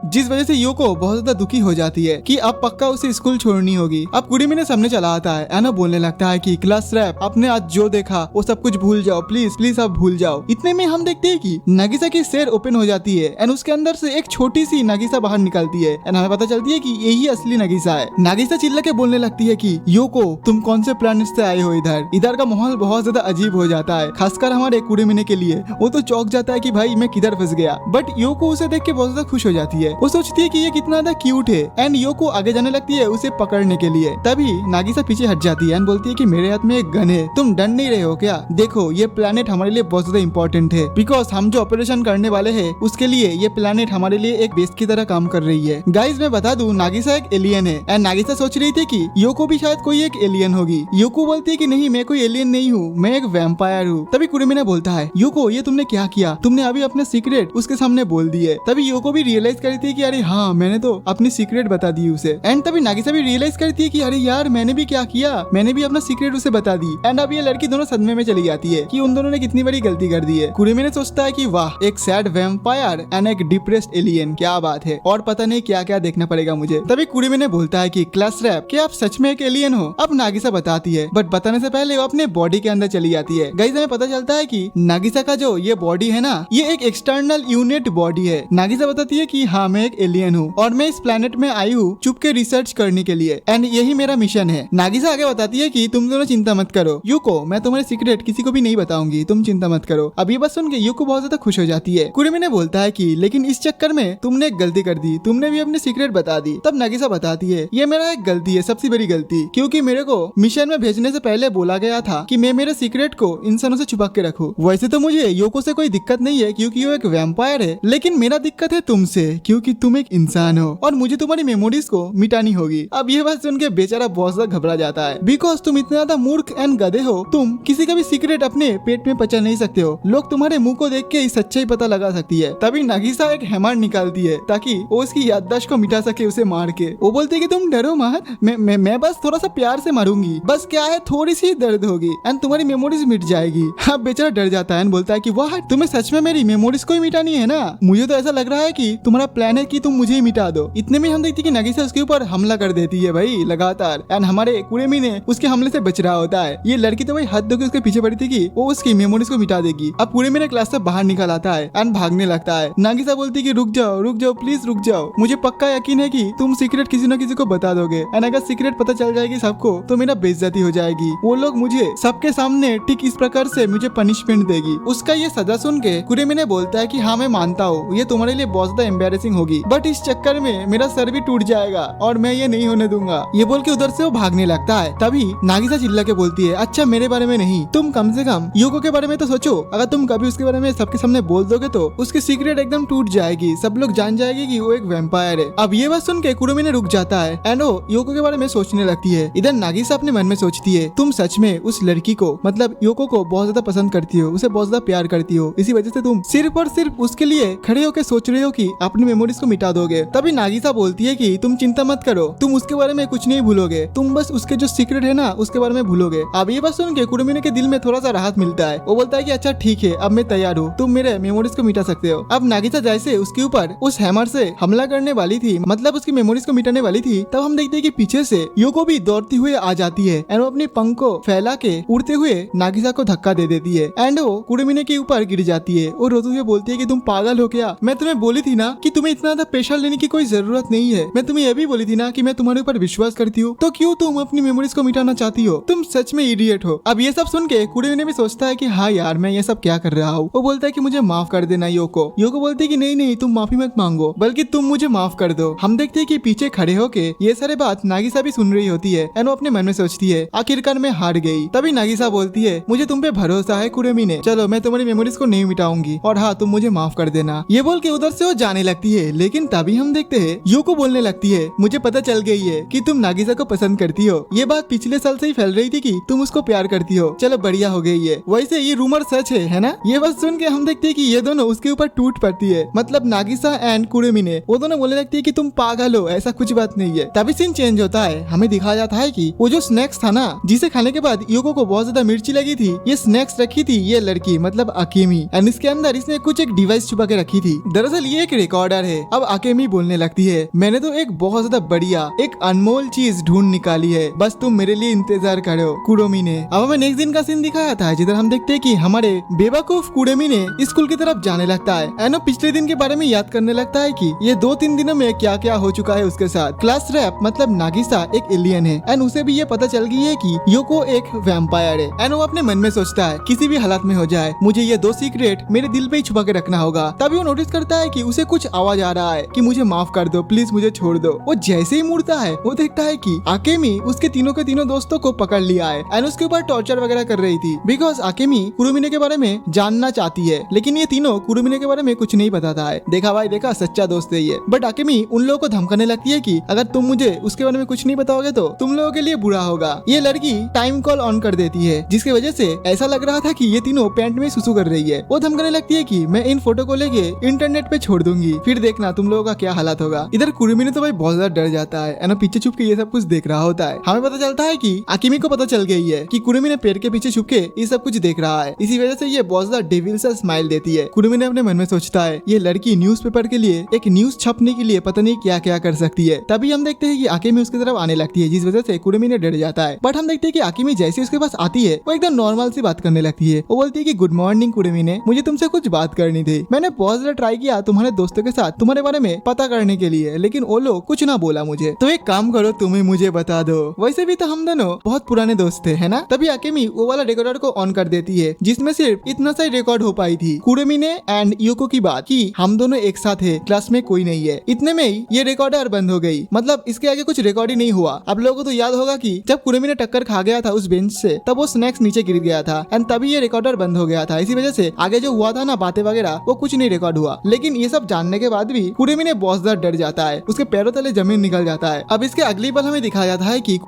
जिस वजह से यूको बहुत ज्यादा दुखी हो जाती है कि अब पक्का उसे स्कूल छोड़नी होगी। अब कुरेमी ने सामने चला आता है एंड बोलने लगता है कि क्लास रैप आपने आज जो देखा वो सब कुछ भूल जाओ, प्लीज प्लीज आप भूल जाओ। इतने में हम देखते हैं कि नागिसा की शेर ओपन हो जाती है एंड उसके अंदर से एक छोटी सी नागिसा बाहर निकलती है एंड हमें पता चलती है कि यही असली नागिसा है। नागिसा चिल्ला के बोलने लगती है कि यूको तुम कौन से प्लैनेट से आए हो, इधर का माहौल बहुत ज्यादा अजीब हो जाता है खासकर हमारे कुरेमी के लिए। वो तो चौंक जाता है कि भाई मैं किधर फंस गया, बट यूको उसे देख के बहुत ज्यादा खुश हो जाती है। वो सोचती है कि ये कितना ज्यादा क्यूट है एंड यूको आगे जाने लगती है उसे पकड़ने के लिए। तभी नागिसा पीछे हट जाती है एंड बोलती है कि मेरे हाथ में एक गन है, तुम डर नहीं रहे हो क्या? देखो ये प्लेनेट हमारे लिए बहुत ज्यादा इंपॉर्टेंट है बिकॉज हम जो ऑपरेशन करने वाले हैं उसके लिए ये प्लेनेट हमारे लिए एक बेस की तरह काम कर रही है। गाइस मैं बता दूं नागिसा एक एलियन है एंड नागिसा सोच रही थी कि यूको भी शायद कोई एक एलियन होगी। यूको बोलती है कि नहीं मैं कोई एलियन नहीं हूँ, मैं एक वैम्पायर हूँ। तभी कुरेमी ने बोलता है यूको ये तुमने क्या किया, तुमने अभी अपने सीक्रेट उसके सामने बोल दिए। तभी यूको भी रियलाइज करती है कि अरे हाँ मैंने तो अपनी सीक्रेट बता दी उसे। एंड तभी नागिसा भी रियलाइज करती है कि अरे यार मैंने भी क्या किया, मैंने भी अपना सीक्रेट उसे बता दी। एंड अब ये लड़की दोनों सदमे में चली जाती है कि उन दोनों ने कितनी बड़ी गलती कर दी है। कुरेमी ने सोचता है कि वाह एक सैड वैम्पायर एंड एक डिप्रेस्ड एलियन, क्या बात है, और पता नहीं क्या क्या देखना पड़ेगा मुझे। तभी कुरेमी ने बोलता है कि क्लास रैप क्या आप सच में एक एलियन हो? अब नागिसा बताती है बट बताने से पहले वो अपने बॉडी के अंदर चली जाती है। गाइस हमें पता चलता है कि नागिसा का जो ये बॉडी है ना ये एक एक्सटर्नल यूनिट बॉडी है। नागिसा बताती है कि हाँ मैं एक एलियन हूँ और मैं इस प्लेनेट में आई हूँ चुप के रिसर्च करने के लिए एंड यही मेरा मिशन है। नागिसा आगे बताती है कि तुम दोनों चिंता मत करो यूको, मैं तुम्हारे सीक्रेट किसी को भी नहीं बताऊंगी, तुम चिंता मत करो। अब ये बात सुन के यूको बहुत ज्यादा खुश हो जाती है। कुरेमी ने बोलता है कि लेकिन इस चक्कर में तुमने एक गलती कर दी, तुमने भी अपने सीक्रेट बता दी। तब नागिसा बताती है ये मेरा एक गलती है, सबसे बड़ी गलती, क्योंकि मेरे को मिशन में भेजने से पहले बोला गया था कि मैं मेरे सीक्रेट को इंसानों से छुपा के रखूं। वैसे तो मुझे यूको से कोई दिक्कत नहीं है क्योंकि वो एक वैम्पायर है, लेकिन मेरा दिक्कत है तुमसे क्योंकि तुम एक इंसान हो और मुझे तुम्हारी मेमोरीज को मिटानी होगी। अब ये बात सुन के बेचारा बहुत ज्यादा घबरा जाता है बिकॉज तुम इतना ज्यादा मूर्ख एंड गधे हो, तुम किसी का भी सीक्रेट अपने पेट में पचा नहीं सकते हो, लोग तुम्हारे मुंह को देख के इस सच्चाई पता लगा सकती है। तभी नागिसा एक हैमर निकालती है ताकि वो उसकी याददाश्त को मिटा सके उसे मार के। वो बोलती है कि तुम डरो मत, मैं बस थोड़ा सा प्यार से मारूंगी, बस क्या है थोड़ी सी दर्द होगी एंड तुम्हारी मेमोरीज मिट जाएगी। अब बेचारा डर जाता है एंड बोलता है कि वाह तुम्हें सच में मेरी मेमोरीज को ही मिटानी है ना, मुझे तो ऐसा लग रहा है कि तुम्हारा प्लान है कि तुम मुझे ही मिटा दो। इतने में हम देखते कि नागिसा उसके ऊपर हमला कर देती है भाई लगातार एंड हमारे कुरेमी ने उसके हमले से बच रहा होता है। ये लड़की तो भाई हद धोके उसके पीछे पड़ी थी कि वो उसकी मेमोरीज को मिटा देगी। अब कुरेमी ने क्लास से बाहर निकल आता है एंड भागने लगता है। नागिसा बोलती है कि रुक जाओ प्लीज रुक जाओ, मुझे पक्का यकीन है कि तुम सीक्रेट किसी न किसी को बता दोगे एंड अगर सीक्रेट पता चल जाएगी सबको तो मेरा बेइज्जती हो जाएगी, वो लोग मुझे सबके सामने ठीक इस प्रकार से मुझे पनिशमेंट देगी। उसका ये सजा सुन के कुरेमी ने बोलता है कि हाँ मैं मानता हूँ ये तुम्हारे लिए बहुत ज्यादा एम्बेरसिंग होगी, बट इस चक्कर में मेरा सर भी टूट जाएगा और मैं ये नहीं होने दूंगा। ये बोल के उधर से वो भागने लगता है। तभी नागिसा चिल्ला के बोलती है अच्छा मेरे बारे में नहीं, तुम कम से कम यूको के बारे में तो सोचो, अगर तुम कभी उसके बारे में सबके सामने बोल दोगे तो उसकी सीक्रेट एकदम टूट जाएगी, सब लोग जान जाएंगे कि वो एक वैम्पायर है। अब ये बात सुन के कुरेमी ने रुक जाता है एंड वो यूको के बारे में सोचने लगती है। इधर नागिसा अपने मन में सोचती है तुम सच में उस लड़की को मतलब यूको को बहुत ज्यादा पसंद करती हो, उसे बहुत ज्यादा प्यार करती हो, इसी वजह से तुम सिर्फ और सिर्फ उसके लिए खड़े होकर सोच रहे हो कि अपनी मेमोरीज को मिटा दोगे। तभी नागिसा बोलती है कि तुम चिंता मत करो, तुम उसके बारे में कुछ नहीं भूलोगे, तुम बस उसके जो सीक्रेट है ना उसके बारे में भूलोगे। अब ये बात सुन के कुरेमी के दिल में थोड़ा सा राहत मिलता है। वो बोलता है कि अच्छा ठीक है अब मैं तैयार हूँ, तुम मेरे मेमोरीज को मिटा सकते हो। अब नागिसा जैसे उसके ऊपर उस हैमर से हमला करने वाली थी, मतलब उसकी मेमोरीज को मिटाने वाली थी, तब हम देखते हैं कि पीछे से यूको भी दौड़ती हुई आ जाती है एंड वो अपनी पंख को फैला के उड़ते हुए नागिसा को धक्का दे देती है एंड वो कुरेमी के ऊपर गिर जाती है और रोते हुए बोलती है कि तुम पागल हो क्या, मैं तुम्हें बोली थी ना कि तुम्हें इतना ज्यादा प्रेशर लेने की कोई जरूरत नहीं है। मैं तुम्हें ये भी बोली थी ना कि मैं तुम्हारे ऊपर विश्वास करती हूँ, तो क्यों तुम अपनी मेमोरीज को मिटाना चाहती हो? तुम सच में इडियट हो। अब ये सब सुन के कुड़ेमिने भी सोचता है कि हाँ यार मैं ये सब क्या कर रहा हूँ। वो बोलता है कि मुझे माफ कर देना योको। योको बोलती है कि नहीं नहीं, तुम माफी मत मांगो, बल्कि तुम मुझे माफ कर दो। हम देखते हैं कि पीछे खड़े होके ये सारे बात नागिसा भी सुन रही होती है एंड वो अपने मन में सोचती है आखिरकार मैं हार गई। तभी नागिसा बोलती है मुझे तुम पे भरोसा है कुड़ेमिने, चलो मैं तुम्हारी मेमोरीज को नहीं मिटाऊंगी और हाँ तुम मुझे माफ कर देना। ये बोल के उधर से वो जाने लगती है, लेकिन तभी हम देखते हैं योको बोलने लगती है मुझे पता चल गई है कि तुम नागिसा को पसंद करती हो। ये बात पिछले साल से ही फैल रही थी कि तुम उसको प्यार करती हो, चलो बढ़िया हो गई है। वैसे ये रूमर सच है ना? ये बात सुन के हम देखते हैं कि ये दोनों उसके ऊपर टूट पड़ती है, मतलब नागिसा एंड कुड़ेमिने। वो दोनों बोलने लगती है कि तुम पागल हो, ऐसा कुछ बात नहीं है। तभी सीन चेंज होता है, हमें दिखाया जाता है कि वो जो स्नैक्स था ना जिसे खाने के बाद योको को बहुत ज्यादा मिर्ची लगी थी, ये स्नैक्स रखी थी ये लड़की मतलब अकेमी, एंड इसके अंदर इसने कुछ एक डिवाइस छुपा के रखी थी। दरअसल ये एक रिकॉर्डर है। अब अकेमी बोलने लगती है मैंने तो एक बहुत ज्यादा बढ़िया एक अनमोल चीज ढूंढ निकाली है, बस तुम मेरे लिए इंतजार करो कुड़ेमिने। अब हमें नेक्स्ट दिन का सीन दिखाया था जिधर हम देखते हैं कि हमारे बेवकूफ कुड़ेमिने स्कूल की तरफ जाने लगता है एंड पिछले दिन के बारे में याद करने लगता है कि ये 2-3 दिनों में क्या क्या हो चुका है उसके साथ। क्लास रैप मतलब नागिसा एक एलियन है एंड उसे भी ये पता चल गई है कि योको एक वैम्पायर है एंड वो अपने मन में सोचता है किसी भी हालत में हो जाए मुझे ये 2 सीक्रेट मेरे दिल पे ही छुपा के रखना होगा। तभी वो नोटिस करता है कि उसे कुछ आवाज आ रहा है कि मुझे माफ कर दो प्लीज, मुझे छोड़ दो। वो जैसे ही मुड़ता है वो देखता है कि अकेमी उसके तीनों के तीनों दोस्तों को पकड़ लिया है एंड उसके ऊपर टॉर्चर वगैरह कर रही थी बिकॉज अकेमी कुड़ेमिने के बारे में जानना चाहती है, लेकिन ये तीनों कुड़ेमिने के बारे में कुछ नहीं बताता है। देखा भाई देखा, सच्चा दोस्त है ये। बट अकेमी उन लोगों को धमकाने लगती है कि अगर तुम मुझे उसके बारे में कुछ नहीं बताओगे तो तुम लोगों के लिए बुरा होगा। ये लड़की टाइम कॉल ऑन कर देती है जिसकी वजह से ऐसा लग रहा था कि ये तीनों पैंट में सुसु कर रही है। वो धमकाने लगती है कि मैं इन फोटो को लेके इंटरनेट पे छोड़ दूंगी, फिर देखना तुम लोगों का क्या हालत होगा। इधर कुड़ेमिने तो भाई बहुत ज्यादा डर जाता है एंड पीछे छुप के ये सब कुछ देख रहा होता है। हमें पता चलता है कि अकेमी को पता चल गई है कि कुड़ेमिने पेड़ के पीछे छुप के ये सब कुछ देख रहा है, इसी वजह से ये बहुत ज्यादा डेविल सा स्माइल देती है। कुड़ेमिने अपने मन में सोचता है ये लड़की न्यूज़पेपर के लिए एक न्यूज छपने के लिए पता नहीं क्या क्या कर सकती है। तभी हम देखते हैं कि अकेमी उसकी तरफ आने लगती है जिस वजह से कुड़ेमिने डर जाता है। बट हम देखते हैं कि अकेमी जैसे उसके पास आती है वो एकदम नॉर्मल सी बात करने लगती है। वो बोलती है कि गुड मॉर्निंग कुड़ेमिने, मुझे तुमसे कुछ बात करनी थी। मैंने बहुत ज्यादा ट्राई किया तुम्हारे दोस्तों के साथ तुम्हारे बारे में पता करने के लिए, लेकिन वो लोग कुछ ना बोला मुझे, तो एक काम करो तुम्हें मुझे बता दो। वैसे भी तो हम दोनों बहुत पुराने दोस्त थे है ना? तभी अकेमी वो वाला रिकॉर्डर को ऑन कर देती है जिसमें सिर्फ इतना सा रिकॉर्ड हो पाई थी कुड़ेमिने एंड योको की बात कि हम दोनों एक साथ है, क्लास में कोई नहीं है। इतने में ही ये रिकॉर्डर बंद हो गई, मतलब इसके आगे कुछ रिकॉर्ड ही नहीं हुआ। अब लोगों को तो याद होगा कि जब कुड़ेमिने टक्कर खा गया था उस बेंच से तब वो स्नैक्स नीचे गिर गया था एंड तभी ये रिकॉर्डर बंद हो गया था। इसी वजह से आगे जो हुआ था ना बातें वगैरह वो कुछ नहीं रिकॉर्ड हुआ। लेकिन ये सब जानने के बाद भी कुड़ेमिने बहुत ज्यादा डर जाता है, उसके पैरों तले जमीन निकल जाता है। अब इसके अगली पल हमें दिखाया जाता है कि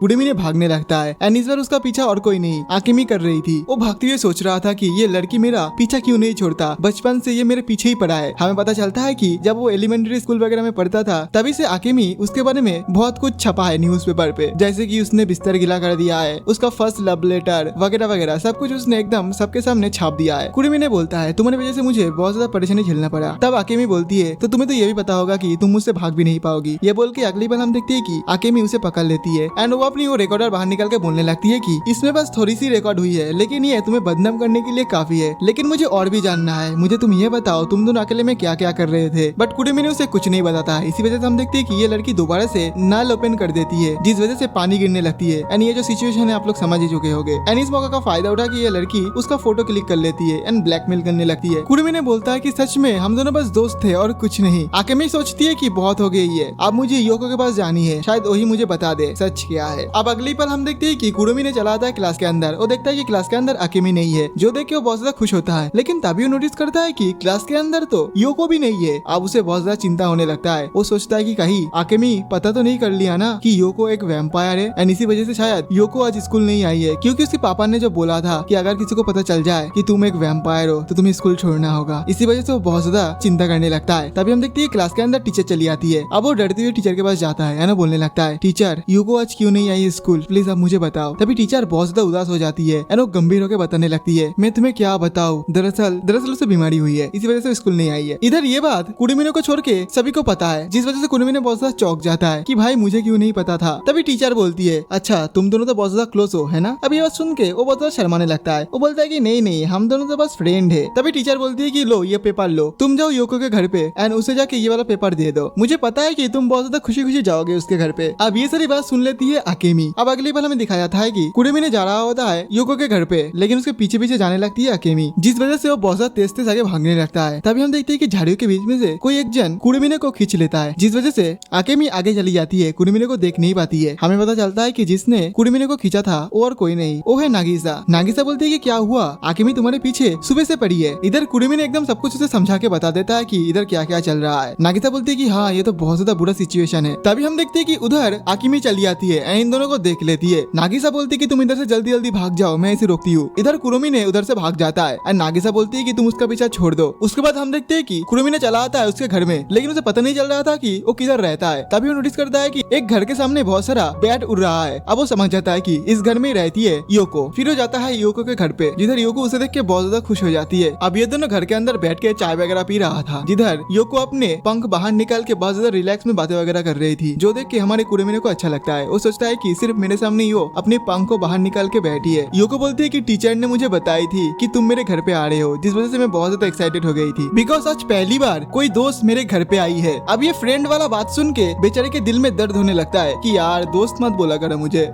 कुड़ेमिने भागने लगता है एंड इस बार उसका पीछा और कोई नहीं अकेमी कर रही थी। वो भागते हुए सोच रहा था कि ये लड़की मेरा पीछा क्यों नहीं छोड़ता, बचपन से ये मेरे पीछे ही पड़ा है। हमें पता चलता है कि जब वो एलिमेंट्री स्कूल वगैरह में पढ़ता था तभी से अकेमी उसके बारे में बहुत कुछ छपा है न्यूज़पेपर पे, जैसे कि उसने बिस्तर गिला कर दिया है, उसका फर्स्ट लव लेटर वगैरह वगैरह सब कुछ उसने एकदम सबके सामने छाप दिया है। कुड़ेमिने बोलता है तुम्हारी वजह से मुझे बहुत ज्यादा परेशानी झेलना पड़ा। तब अकेमी बोलती है तो तुम्हें तो ये भी पता होगा कि तुम मुझसे भाग भी नहीं पाओगी। ये बोल के अगली बार हम देखते हैं कि अकेमी उसे पकड़ लेती है एंड वो अपनी वो रिकॉर्डर बाहर निकल के बोलने लगती है कि इसमें बस थोड़ी सी रिकॉर्ड हुई है, लेकिन ये तुम्हें बदनाम करने के लिए काफी है। लेकिन मुझे और भी जानना है, मुझे तुम ये बताओ तुम दोनों अकेले में क्या क्या कर रहे थे। बट कुड़ेमिने उसे कुछ नहीं बताता है। इसी वजह से हम देखते हैं कि ये लड़की दोबारा से नल ओपन कर देती है जिस वजह से पानी गिरने लगती है एंड ये जो सिचुएशन है आप लोग समझ ही चुके होंगे। एंड इस मौका का फायदा उठा के ये लड़की उसका फोटो क्लिक कर लेती है एंड ब्लैकमेल करने लगती है। कुड़ेमिने बोलता है कि सच में हम दोनों बस दोस्त थे और कुछ नहीं। अकेमी सोचती है कि बहुत हो गई है, अब मुझे योको के पास जानी है, शायद वही मुझे बता दे सच क्या है। अब अगली पल हम देखते हैं कि कुड़ेमिने चला आता है क्लास के अंदर। वो देखता है कि क्लास के अंदर अकेमी नहीं है, जो देख के वो बहुत ज्यादा खुश होता है। लेकिन तभी वो नोटिस करता है कि क्लास के अंदर तो योको भी नहीं है। अब उसे बहुत ज्यादा चिंता होने लगता है। वो सोचता है कि कहीं अकेमी पता तो नहीं कर लिया ना कि योको एक वैम्पायर है एंड इसी वजह से शायद योको आज स्कूल नहीं आई है, क्योंकि उसके पापा ने जो बोला था कि अगर किसी को पता चल जाए कि तुम एक वैम्पायर हो तो तुम्हें स्कूल छोड़ना होगा। इसी वजह से वो बहुत ज्यादा चिंता करने लगता है। तभी हम देखते हैं क्लास के अंदर टीचर चली आती है। अब वो डरते हुए टीचर के पास जाता है ना बोलने लगता है टीचर योको आज क्यों नहीं नहीं आई स्कूल, प्लीज आप मुझे बताओ। तभी टीचर बहुत ज्यादा उदास हो जाती है एंड वो गंभीर होकर बताने लगती है, मैं तुम्हें क्या बताऊं, दरअसल उसे बीमारी हुई है, इसी वजह से स्कूल नहीं आई है। इधर ये बात कुरुमिनो को छोड़ के सभी को पता है, जिस वजह से कुरुमिनो बहुत ज्यादा चौंक जाता है कि भाई मुझे क्यों नहीं पता था। तभी टीचर बोलती है, अच्छा तुम दोनों तो बहुत ज्यादा क्लोज हो, है ना। अब ये बात सुन के वो बहुत ज्यादा शर्माने लगता है। वो बोलता है कि नहीं हम दोनों तो बस फ्रेंड है। तभी टीचर बोलती है कि लो ये पेपर लो, तुम जाओ योको के घर पे एंड उसे जाके ये वाला पेपर दे दो, मुझे पता है कि तुम बहुत ज्यादा खुशी खुशी जाओगे उसके घर पे। अब ये सारी बात सुन लेती है अकेमी। अब अगली बार हमें दिखाया जाता है कि कुरुमिनो जा रहा होता है योको के घर पे, लेकिन उसके पीछे पीछे जाने लगती है अकेमी, जिस वजह से वो बहुत ज्यादा तेज तेज आगे भागने लगता है। तभी हम देखते हैं कि झाड़ियों के बीच में से कोई एक जन कुरुमिनो को खींच लेता है, जिस वजह से अकेमी आगे चली जाती है, कुरुमिनो को देख नहीं पाती है। हमें पता चलता है कि जिसने कुरुमिनो को खींचा था वो और कोई नहीं, वो है नागिसा। नागिसा बोलती है कि क्या हुआ, अकेमी तुम्हारे पीछे सुबह से पड़ी है। इधर कुरुमिनो एकदम सब कुछ उसे समझा के बता देता है कि इधर क्या क्या चल रहा है। नागिसा बोलती है कि हाँ ये तो बहुत ज्यादा बुरा सिचुएशन है। तभी हम देखते हैं कि उधर अकेमी चली आती है एंड इन दोनों को देख लेती है। नागिसा बोलती है कि तुम इधर से जल्दी जल्दी भाग जाओ, मैं इसे रोकती हूँ। इधर कुरुमिनो उधर से भाग जाता है एंड नागिसा बोलती है कि तुम उसका पीछा छोड़ दो। उसके बाद हम देखते हैं कि कुरुमिनो चला आता है उसके घर में, लेकिन उसे पता नहीं चल रहा था कि वो किधर रहता है। तभी वो नोटिस करता है कि एक घर के सामने बहुत सारा बैट उड़ रहा है। अब वो समझ जाता है कि इस घर में रहती है योको। फिर वो जाता है योको के घर पे, जिधर योको उसे देख के बहुत ज्यादा खुश हो जाती है। अब ये दोनों घर के अंदर बैठ के चाय वगैरह पी रहा था, जिधर योको अपने पंख बाहर निकाल के बहुत ज्यादा रिलैक्स में बातें वगैरह कर रही थी, जो देख के हमारे कुरुमिनो को अच्छा लगता है। वो सोचता है कि सिर्फ मेरे सामने ही वो अपने पंख को बाहर निकाल के बैठी है। योको बोलती है कि टीचर ने मुझे बताई थी कि तुम मेरे घर पे आ रहे हो, जिस वजह से मैं बहुत ज्यादा एक्साइटेड हो गई थी, बिकॉज आज पहली बार कोई दोस्त मेरे घर पे आई है। अब ये फ्रेंड वाला बात सुन के बेचारे के दिल में दर्द होने लगता है कि यार दोस्त मत बोला करो मुझे।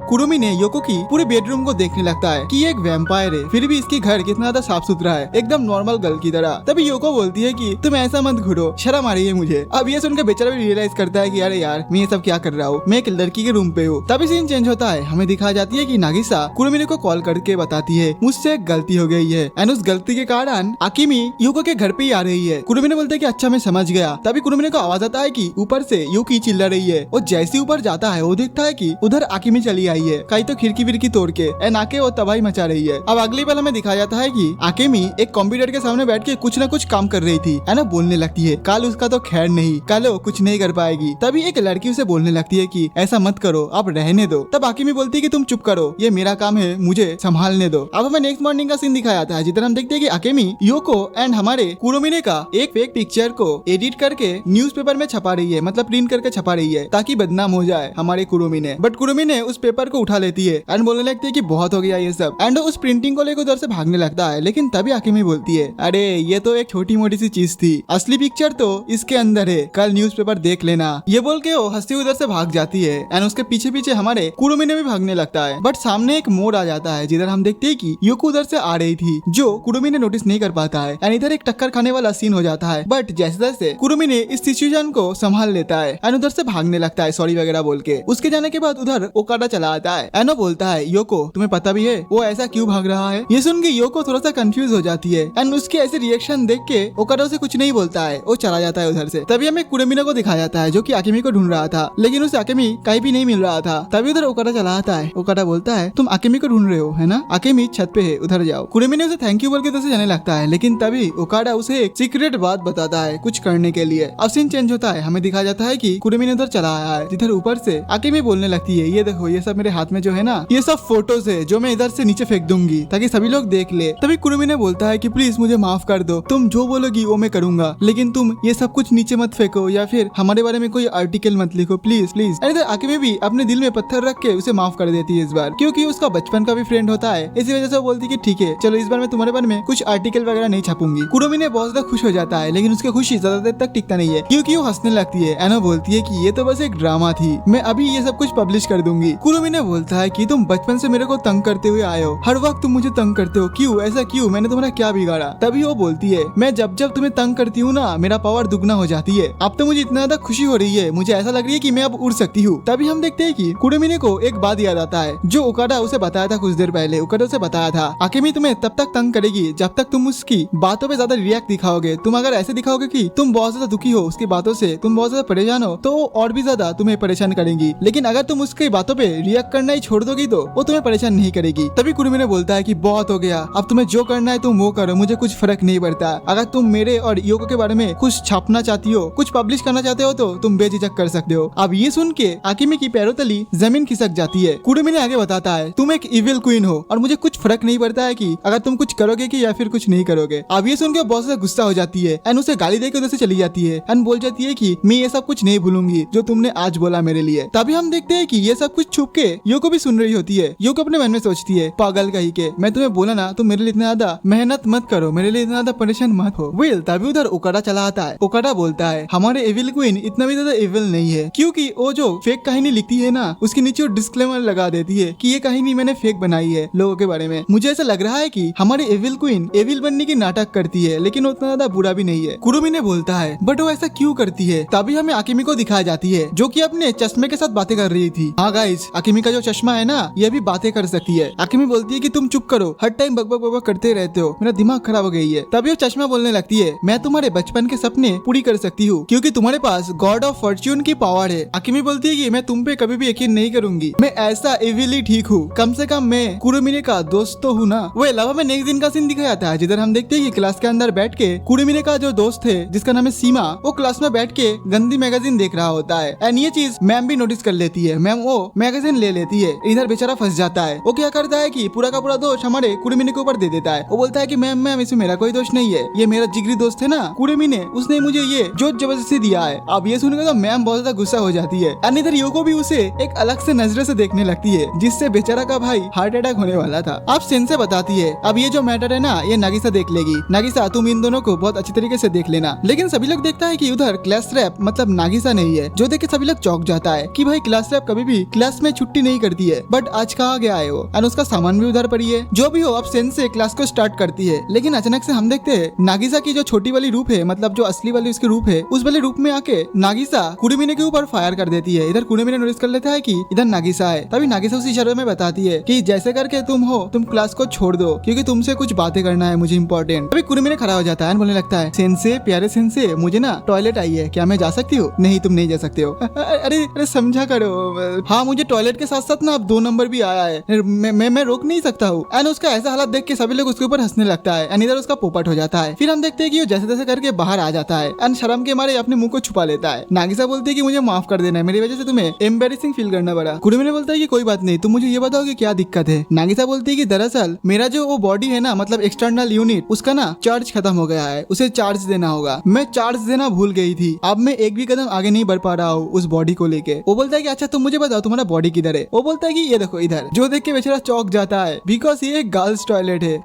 कुरुमिनो योको की पूरे बेडरूम को देखने लगता है कि ये एक वैम्पायर है, फिर भी इसकी घर कितना ज्यादा साफ सुथरा है, एकदम नॉर्मल गर्ल की तरह। तभी योको बोलती है कि तुम ऐसा मत घुरो, शर्म आ रही है मुझे। अब ये सुनकर बेचारा भी रियलाइज करता है कि अरे यार मैं ये सब क्या कर रहा हूँ, मैं एक लड़की के रूम पे हूँ। तभी सीन चेंज होता है, हमें दिखाई जाती है कि नागिसा कुरुमिनो को कॉल करके बताती है मुझसे एक गलती हो गई है एंड उस गलती के कारण अकेमी योको के घर पे ही आ रही है। कुरुमिनो बोलता है कि अच्छा मैं समझ गया। तभी कुरुमिनो को आवाज आता है कि ऊपर से योकी चिल्ला रही है। और जैसे ऊपर जाता है वो देखता है कि उधर अकेमी चली आई है, कहीं तो खिड़की विड़की तोड़ के एंड आके वो तबाही मचा रही है। अब अगली बार हमें दिखाया जाता है कि अकेमी एक कंप्यूटर के सामने बैठ के कुछ न कुछ काम कर रही थी एंड बोलने लगती है कल उसका तो खैर नहीं, कल वो कुछ नहीं कर पाएगी। तभी एक लड़की उसे बोलने लगती है कि ऐसा मत करो, आप रहने दो। तब अकेमी बोलती है कि तुम चुप करो, ये मेरा काम है, मुझे संभालने दो। अब हमें नेक्स्ट मॉर्निंग का सीन दिखाया जाता है, जिधर हम देखते हैं कि अकेमी योको एंड हमारे कुरुमिनो का एक फेक पिक्चर को एडिट करके न्यूज़पेपर में छपा रही है, मतलब प्रिंट करके छपा रही है ताकि बदनाम हो जाए हमारे कुरुमिनो। बट कुरुमिनो उस पेपर को उठा लेती है एंड बोलने लगती है कि बहुत हो गया ये सब एंड उस प्रिंटिंग को लेकर उधर से भागने लगता है। लेकिन तभी अकेमी बोलती है अरे ये तो एक छोटी मोटी सी चीज थी, असली पिक्चर तो इसके अंदर है, कल न्यूज़पेपर देख लेना। ये बोल के वो हंसती उधर से भाग जाती है एंड उसके पीछे पीछे हमारे कुरुमिनो भी भागने लगता है। बट सामने एक मोड़ आ जाता है, जिधर हम देखते हैं कि योको उधर से आ रही थी, जो कुरुमिनो नोटिस नहीं कर पाता है एंड इधर एक टक्कर खाने वाला सीन हो जाता है। बट जैसे जैसे कुरुमिनो इस सिचुएशन को संभाल लेता है एंड उधर से भागने लगता है सॉरी वगैरह बोल के। उसके जाने के बाद उधर ओकाडा चला आता है एंड वो बोलता है योको तुम्हें पता भी है वो ऐसा क्यों भाग रहा है। ये सुन के योको थोड़ा सा कंफ्यूज हो जाती है एंड उसके ऐसे रिएक्शन देख के ओकाडा से कुछ नहीं बोलता है, वो चला जाता है उधर से। तभी हमें कुरुमिनो को दिखाया जाता है जो कि अकेमी को ढूंढ रहा था, लेकिन उसे अकेमी कहीं भी नहीं मिल रहा था। तभी उधर ओकाडा चला आता है। ओकाडा बोलता है तुम अकेमी को ढूंढ रहे हो है ना, अकेमी छत पे है, उधर जाओ। कुरुमिनो उसे थैंक यू बोल के उधर से जाने लगता है, लेकिन तभी ओकाडा उसे एक सीक्रेट बात बताता है कुछ करने के लिए। अब सीन चेंज होता है, हमें दिखाया जाता है कि कुरुमिनो उधर चला आया है, जिधर ऊपर से अकेमी बोलने लगती है ये देखो ये सब मेरे हाथ में जो है ना, ये सब फोटोज है जो मैं इधर से नीचे फेंक दूंगी ताकि सभी लोग देख ले। तभी कुरुमिनो बोलता है कि प्लीज मुझे माफ कर दो, तुम जो बोलोगी वो मैं करूंगा, लेकिन तुम ये सब कुछ नीचे मत फेंको या फिर हमारे बारे में कोई आर्टिकल मत लिखो प्लीज प्लीज। इधर अकेमी भी अपने दिल में पत्थर रख के उसे माफ कर देती है इस बार, क्योंकि उसका बचपन का भी फ्रेंड होता है। इसी वजह से वो बोलती है कि ठीक है चलो इस बार मैं तुम्हारे बारे में कुछ आर्टिकल वगैरह नहीं छापूंगी। कुरुमिनो बहुत ज्यादा खुश हो जाता है, लेकिन उसकी खुशी ज्यादा देर तक टिकता नहीं है, क्योंकि वो हंसने लगती है एंड वो बोलती है कि ये तो बस एक ड्रामा थी, मैं अभी ये सब कुछ पब्लिश कर दूंगी। कुरुमिनो बोलता है कि तुम बचपन से मेरे को तंग करते हुए आए हो, हर वक्त तुम मुझे तंग करते हो, क्यों ऐसा क्यों, मैंने तुम्हारा क्या बिगाड़ा। तभी वो बोलती है मैं जब जब तुम्हें तंग करती हूँ ना मेरा पावर दुगना हो जाती है, अब तो मुझे इतना ज्यादा खुशी हो रही है, मुझे ऐसा लग रही है कि मैं अब उड़ सकती हूँ। तभी हम देखते हैं कि कुरुमिनो को एक बात याद आता है जो ओकाडा उसे बताया था कुछ देर पहले। ओकाडा उसे बताया था अकेमी तुम्हें तब तक तंग करेगी जब तक तुम उसकी बातों पे ज्यादा रिएक्ट दिखाओगे। तुम अगर ऐसे दिखाओगे कि तुम बहुत ज्यादा दुखी हो उसकी बातों से, तुम बहुत ज्यादा परेशान हो, तो और भी ज्यादा तुम्हें परेशान करेंगी। लेकिन अगर तुम उसकी बातों पे रिएक्ट करना ही छोड़ दोगी तो वो तुम्हें परेशान नहीं करेगी। तभी कुरुमिने बोलता है कि बहुत हो गया, अब तुम्हें जो करना है तुम वो करो, मुझे कुछ फर्क नहीं पड़ता। अगर तुम मेरे और योको के बारे में कुछ छापना चाहती हो, कुछ पब्लिश करना चाहते हो तो तुम बेझिझक कर सकते हो। अब ये सुन के आकिमी की पैरों तली जमीन खिसक जाती है। कुरुमिने आगे बताता है तुम एक इविल क्वीन हो और मुझे कुछ फर्क नहीं पड़ता है कि अगर तुम कुछ करोगे कि या फिर कुछ नहीं करोगे। अब ये सुन के बहुत ज्यादा गुस्सा हो जाती है एंड उसे गाली देकर उधर से चली जाती है एंड बोल जाती है कि मैं ये सब कुछ नहीं भूलूंगी जो तुमने आज बोला मेरे लिए। तभी हम देखते हैं कि ये सब कुछ छुप के योको भी सुन रही होती है। योको अपने मन में सोचती है पागल कहीं के, मैं तुम्हें बोला ना तुम मेरे लिए इतना ज्यादा मेहनत मत करो, मेरे लिए इतना ज्यादा परेशान मत हो। वेल तभी उधर ओकाडा चला आता है। ओकाडा बोलता है हमारे एविल क्वीन इतना भी ज्यादा एविल नहीं है, क्योंकि वो जो फेक कहानी लिखती है ना उसके नीचे वो डिस्क्लेमर लगा देती है कि ये कहानी मैंने फेक बनाई है लोगों के बारे में। मुझे ऐसा लग रहा है कि हमारे एविल क्वीन एविल बनने की नाटक करती है, लेकिन उतना ज्यादा बुरा भी नहीं है। कुरुमिने बोलता है बट वो ऐसा क्यों करती है। तभी हमें आकिमी को दिखाई जाती है जो कि अपने चश्मे के साथ बातें कर रही थी। हाँ गाइस, आकिमी का जो चश्मा है ना ये भी बातें कर सकती है। आकिमी बोलती है कि तुम चुप करो, हर टाइम बकबक बकबक करते रहते हो, मेरा दिमाग खराब हो गई है। तभी वो चश्मा बोलने लगती है मैं तुम्हारे बचपन के सपने पूरी कर सकती हूँ क्योंकि तुम्हारे पास गॉड ऑफ फॉर्च्यून की पावर है। आकिमी बोलती है कि मैं तुम पे कभी भी यकीन नहीं करूंगी, मैं ऐसा एविली ठीक हूँ, कम से कम मैं कुरुमिने का दोस्त तो हूँ ना। वो अलावा में नेक्स्ट दिन का सीन दिखाया जाता है जिधर हम देखते हैं कि क्लास के अंदर बैठ के कुरुमिने का जो दोस्त है जिसका नाम है सीमा, वो क्लास में बैठ के गंदी मैगजीन देख रहा होता है एंड ये चीज मैम भी नोटिस कर लेती है। मैम वो मैगजीन ले लेती है, इधर बेचारा फंस जाता है। वो क्या करता है कि पूरा का पूरा दोष हमारे कुरुमिने के ऊपर दे देता है। वो बोलता है कि मैम मैम इसमें मेरा कोई दोष नहीं है, ये मेरा जिगरी दोस्त है ना कुरुमिने, उसने मुझे ये जोर जबरदस्ती दिया है। अब ये सुनकर तो मैम बहुत ज्यादा गुस्सा हो जाती है एंड इधर योको भी उसे एक अलग से नजरे से देखने लगती है जिससे बेचारा का भाई हार्ट अटैक होने वाला था। अब सेंसे बताती है अब ये जो मैटर है ना ये नागिसा देख लेगी, नागिसा तुम इन दोनों को बहुत अच्छी तरीके से देख लेना। लेकिन सभी लोग देखता है कि उधर क्लास रैप मतलब नागिसा नहीं है, जो देख के सभी लोग चौंक जाता है कि भाई क्लास रैप कभी भी क्लास में छुट्टी नहीं करती है, बट आज कहाँ गया है वो और उसका सामान भी उधर पड़ी है। जो भी हो अब सेंसे क्लास को स्टार्ट करती है, लेकिन अचानक से हम देखते हैं नागिसा की जो छोटी वाली रूप है मतलब जो असली वाली उसकी रूप है उस वाले रूप में आके नागिसा कुरुमिने के ऊपर फायर कर देती है। इधर कुरुमिने नोटिस कर लेता है कि इधर नागिसा है। तभी नागिसा उसी इशारे में बताती है कि जैसे करके तुम हो तुम क्लास को छोड़ दो क्योंकि तुमसे कुछ बातें करना है मुझे इंपॉर्टेंट। तभी कुरुमिने खड़ा हो जाता है बोलने लगता है सेंसे प्यारे सेंसे मुझे ना टॉयलेट आई है, क्या मैं जा सकती हूँ? नहीं तुम नहीं जा सकते हो। अरे अरे समझा करो, हाँ मुझे टॉयलेट के साथ साथ ना अब 2 नंबर भी आया है, मैं रोक नहीं सकता हूँ। एंड उसका ऐसा हालत देख के सभी लोग उसके ऊपर हंसने लगता है एंड इधर उसका पोपट हो जाता है। फिर हम देखते हैं कि वो जैसे तैसे करके बाहर आ जाता है एंड शर्म के मारे अपने मुंह को छुपा लेता है। नागिसा बोलती है कि मुझे माफ कर देना, मेरी वजह से तुम्हें एम्बेरेसिंग फील करना पड़ा। कुरुमिने बोलता है कि कोई बात नहीं, तुम मुझे ये बताओ कि क्या दिक्कत है। नागिसा बोलती है कि दरअसल मेरा जो वो बॉडी है ना मतलब एक्सटर्नल यूनिट उसका ना चार्ज खत्म हो गया है, उसे चार्ज देना होगा। मैं चार्ज देना भूल गई थी, अब मैं एक भी कदम आगे नहीं बढ़ पा रहा हूँ उस बॉडी को लेके। वो बोलता है कि अच्छा तुम मुझे बताओ तुम्हारा बॉडी किधर है। वो बोलता है कि ये देखो इधर, जो देख के बेचारा चौंक जाता है बिकॉज ये एक गर्ल्स टॉयलेट है।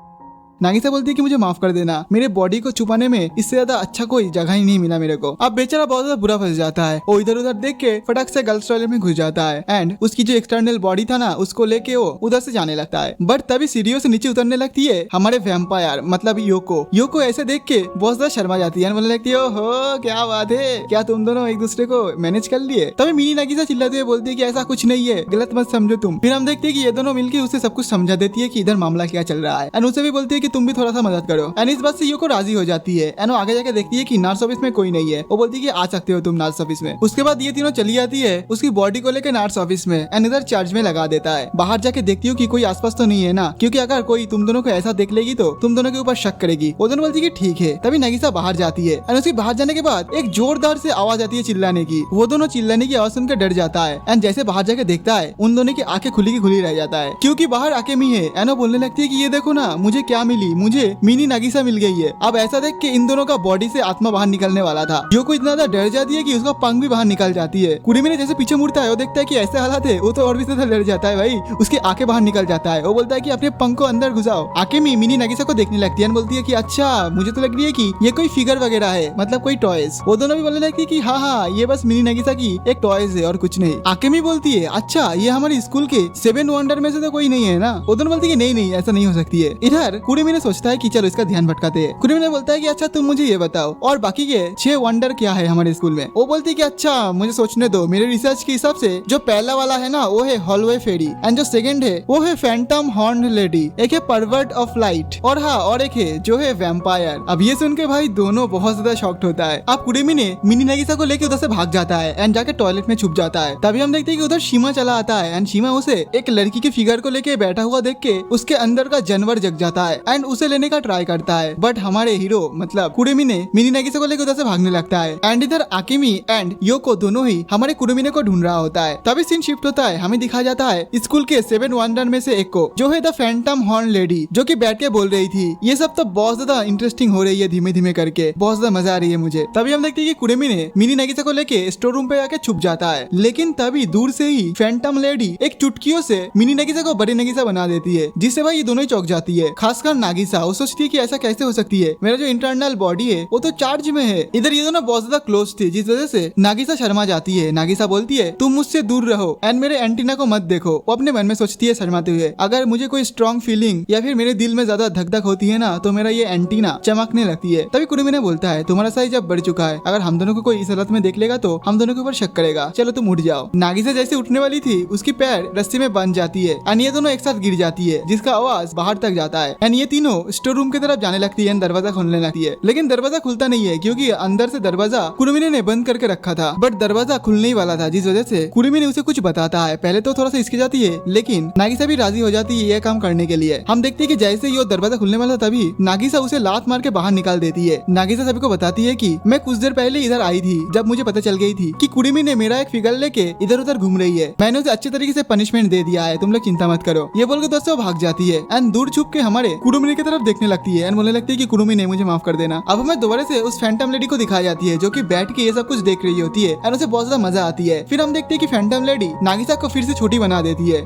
नागिसा बोलती है कि मुझे माफ कर देना, मेरे बॉडी को छुपाने में इससे ज्यादा अच्छा कोई जगह ही नहीं मिला मेरे को। अब बेचारा बहुत ज्यादा बुरा फंस जाता है। वो इधर उधर देख के फटक से गर्ल्स टॉयलेट में घुस जाता है एंड उसकी जो एक्सटर्नल बॉडी था ना उसको लेके वो उधर से जाने लगता है। बट तभी सीढ़ियों से नीचे उतरने लगती है हमारे वैम्पायर मतलब योको। योको ऐसे देख के बहुत ज्यादा शर्मा जाती है, बोलने लगती है ओहो क्या बात है, क्या तुम दोनों एक दूसरे को मैनेज कर लिए। तभी मिनी नागिसा चिल्लाते हुए बोलती है कि ऐसा कुछ नहीं है, गलत मत समझो तुम। फिर हम देखते हैं कि ये दोनों मिलकर उसे सब कुछ समझा देती है कि इधर मामला क्या चल रहा है एंड उसे भी बोलती है कि तुम भी थोड़ा सा मदद करो। एंड इस बात से योको राजी हो जाती है एंड वो आगे जाके देखती है कि नर्स ऑफिस में कोई नहीं है। वो बोलती है कि आ सकते हो तुम नर्स ऑफिस में। उसके बाद ये तीनों चली जाती है उसकी बॉडी को लेकर नर्स ऑफिस में एंड इधर चार्ज में लगा देता है। बाहर जाके देखती हूँ कि कोई आसपास तो नहीं है ना, क्योंकि अगर कोई तुम दोनों को ऐसा देख लेगी तो तुम दोनों के ऊपर शक करेगी। वो दोनों बोलती है कि ठीक है। तभी नागिसा बाहर जाती है एंड उसके बाहर जाने के बाद एक जोरदार से आवाज आती है चिल्लाने की। वो दोनों चिल्लाने की आवाज सुनकर डर जाता है एंड जैसे बाहर जाके देखता है उन दोनों की आंखें खुली की खुली रह जाता है क्योंकि बाहर आकेमी है एंड वो बोलने लगती है कि ये देखो ना मुझे क्या मिली, मुझे मिनी नागिसा मिल गई है। अब ऐसा देख के इन दोनों का बॉडी से आत्मा बाहर निकलने वाला था। योको इतना ज्यादा डर जाती है कि उसका पंख भी बाहर निकल जाती है। कुरुमिने जैसे पीछे मुड़ता है वो देखता है कि ऐसे हालात है, वो तो और भी ज्यादा डर जाता है भाई, उसकी आंखें बाहर निकल जाता है। वो बोलता है कि अपने पंख को अंदर घुसाओ। आकेमी मिनी नागिसा को देखने लगती है और बोलती है कि अच्छा मुझे तो लग रही है कि ये कोई फिगर वगैरह है, मतलब कोई टॉयज। वो दोनों भी बोलने लगती है कि हाँ ये बस मिनी नागिसा की एक टॉयज है और कुछ नहीं। आकेमी बोलती है अच्छा ये हमारे स्कूल के 7 वंडर में से तो कोई नहीं है ना। वो दोनों बोलती है नहीं नहीं ऐसा नहीं हो सकती है। इधर कुरुमिने कुरुमिने सोचता है कि चलो इसका ध्यान भटकाते हैं। कुरुमिने बोलता है कि अच्छा तुम मुझे ये बताओ और बाकी के 6 वंडर क्या है हमारे स्कूल में। वो बोलती है कि अच्छा मुझे सोचने दो, मेरे रिसर्च के हिसाब से जो पहला वाला है ना वो है हॉलवे फेरी एंड जो सेकंड है वो है फैंटम हॉर्न लेडी, एक है परवर्ट ऑफ लाइट और हाँ और एक है जो है वैम्पायर। अब ये सुन के भाई दोनों बहुत ज्यादा शॉक्ड होता है। अब कुरुमिने मिनी नागिसा को लेके उधर से भाग जाता है एंड जाके टॉयलेट में छुप जाता है। तभी हम देखते हैं कि उधर शीमा चला आता है एंड शीमा उसे एक लड़की के फिगर को लेके बैठा हुआ देख के उसके अंदर का जानवर जग जाता है एंड उसे लेने का ट्राई करता है। बट हमारे हीरो मतलब कुरुमिने मिनी नागिसा को लेकर उधर से भागने लगता है एंड इधर आकिमी एंड योको दोनों ही हमारे कुरुमिने को ढूंढ रहा होता है। तभी सीन शिफ्ट होता है, हमें दिखाया जाता है स्कूल के 7 वंडर में से एक को जो है द फैंटम हॉर्न लेडी, जो कि बैठ के बोल रही थी। ये सब तो बहुत ज्यादा इंटरेस्टिंग हो रही है, धीमे धीमे करके बहुत ज्यादा मजा आ रही है मुझे। तभी हम देखते हैं कि कुरुमिने मिनी नागिसा को लेके स्टोर रूम पे आके छुप जाता है, लेकिन तभी दूर से ही फैंटम लेडी एक चुटकियों से मिनी नागिसा को बड़ी नागिसा बना देती है, जिससे भाई ये दोनों ही चौंक जाती है। खासकर नागिसा, वो सोचती है कि ऐसा कैसे हो सकती है, मेरा जो इंटरनल बॉडी है वो तो चार्ज में है। इधर ये दोनों बहुत ज्यादा क्लोज थे, जिस वजह से नागिसा शर्मा जाती है। नागिसा बोलती है तुम मुझसे दूर रहो एंड मेरे एंटीना को मत देखो। वो अपने मन में सोचती है शर्माते हुए, अगर मुझे कोई स्ट्रॉन्ग फीलिंग या फिर मेरे दिल में ज्यादा धक धक होती है ना तो मेरा ये एंटीना चमकने लगती है। तभी कुरुमिने बोलता है तुम्हारा साइज अब बढ़ चुका है, अगर हम दोनों को कोई इस हालत में देख लेगा तो हम दोनों के ऊपर शक करेगा, चलो तुम उठ जाओ। नागिसा जैसे उठने वाली थी उसकी पैर रस्सी में बंध जाती है एंड ये दोनों एक साथ गिर जाती है, जिसका आवाज बाहर तक जाता है एंड ये तीनों स्टोर रूम की तरफ जाने लगती है, दरवाजा खोलने लगती है। लेकिन दरवाजा खुलता नहीं है क्योंकि अंदर से दरवाजा कुरुमिने ने बंद करके रखा था, बट दरवाजा खुलने ही वाला था, जिस वजह से कुरुमिने उसे कुछ बताता है। पहले तो थोड़ा सा हिचक जाती है, लेकिन नागिसा भी राजी हो जाती है यह काम करने के लिए। हम देखते हैं कि जैसे ये दरवाजा खुलने वाला था तभी नागिसा उसे लात मार के बाहर निकाल देती है। नागिसा सभी को बताती है कि मैं कुछ देर पहले इधर आई थी, जब मुझे पता चल गई थी कि कुरुमिने मेरा एक फिगर लेके इधर उधर घूम रही है, मैंने उसे अच्छे तरीके से पनिशमेंट दे दिया है, तुम लोग चिंता मत करो। ये बोलकर दोस्तों भाग जाती है एंड दूर छुप के हमारे कुरुमिने की तरफ देखने लगती है एंड बोलने लगती है कि कुरुमिने मुझे माफ कर देना। अब हमें दोबारा से उस फैंटम लेडी को दिखाई जाती है जो कि बैठ के ये सब कुछ देख रही होती है एंड उसे बहुत ज्यादा मजा आती है। फिर हम देखते हैं कि फैंटम लेडी नागिसा को फिर से छोटी बना देती है।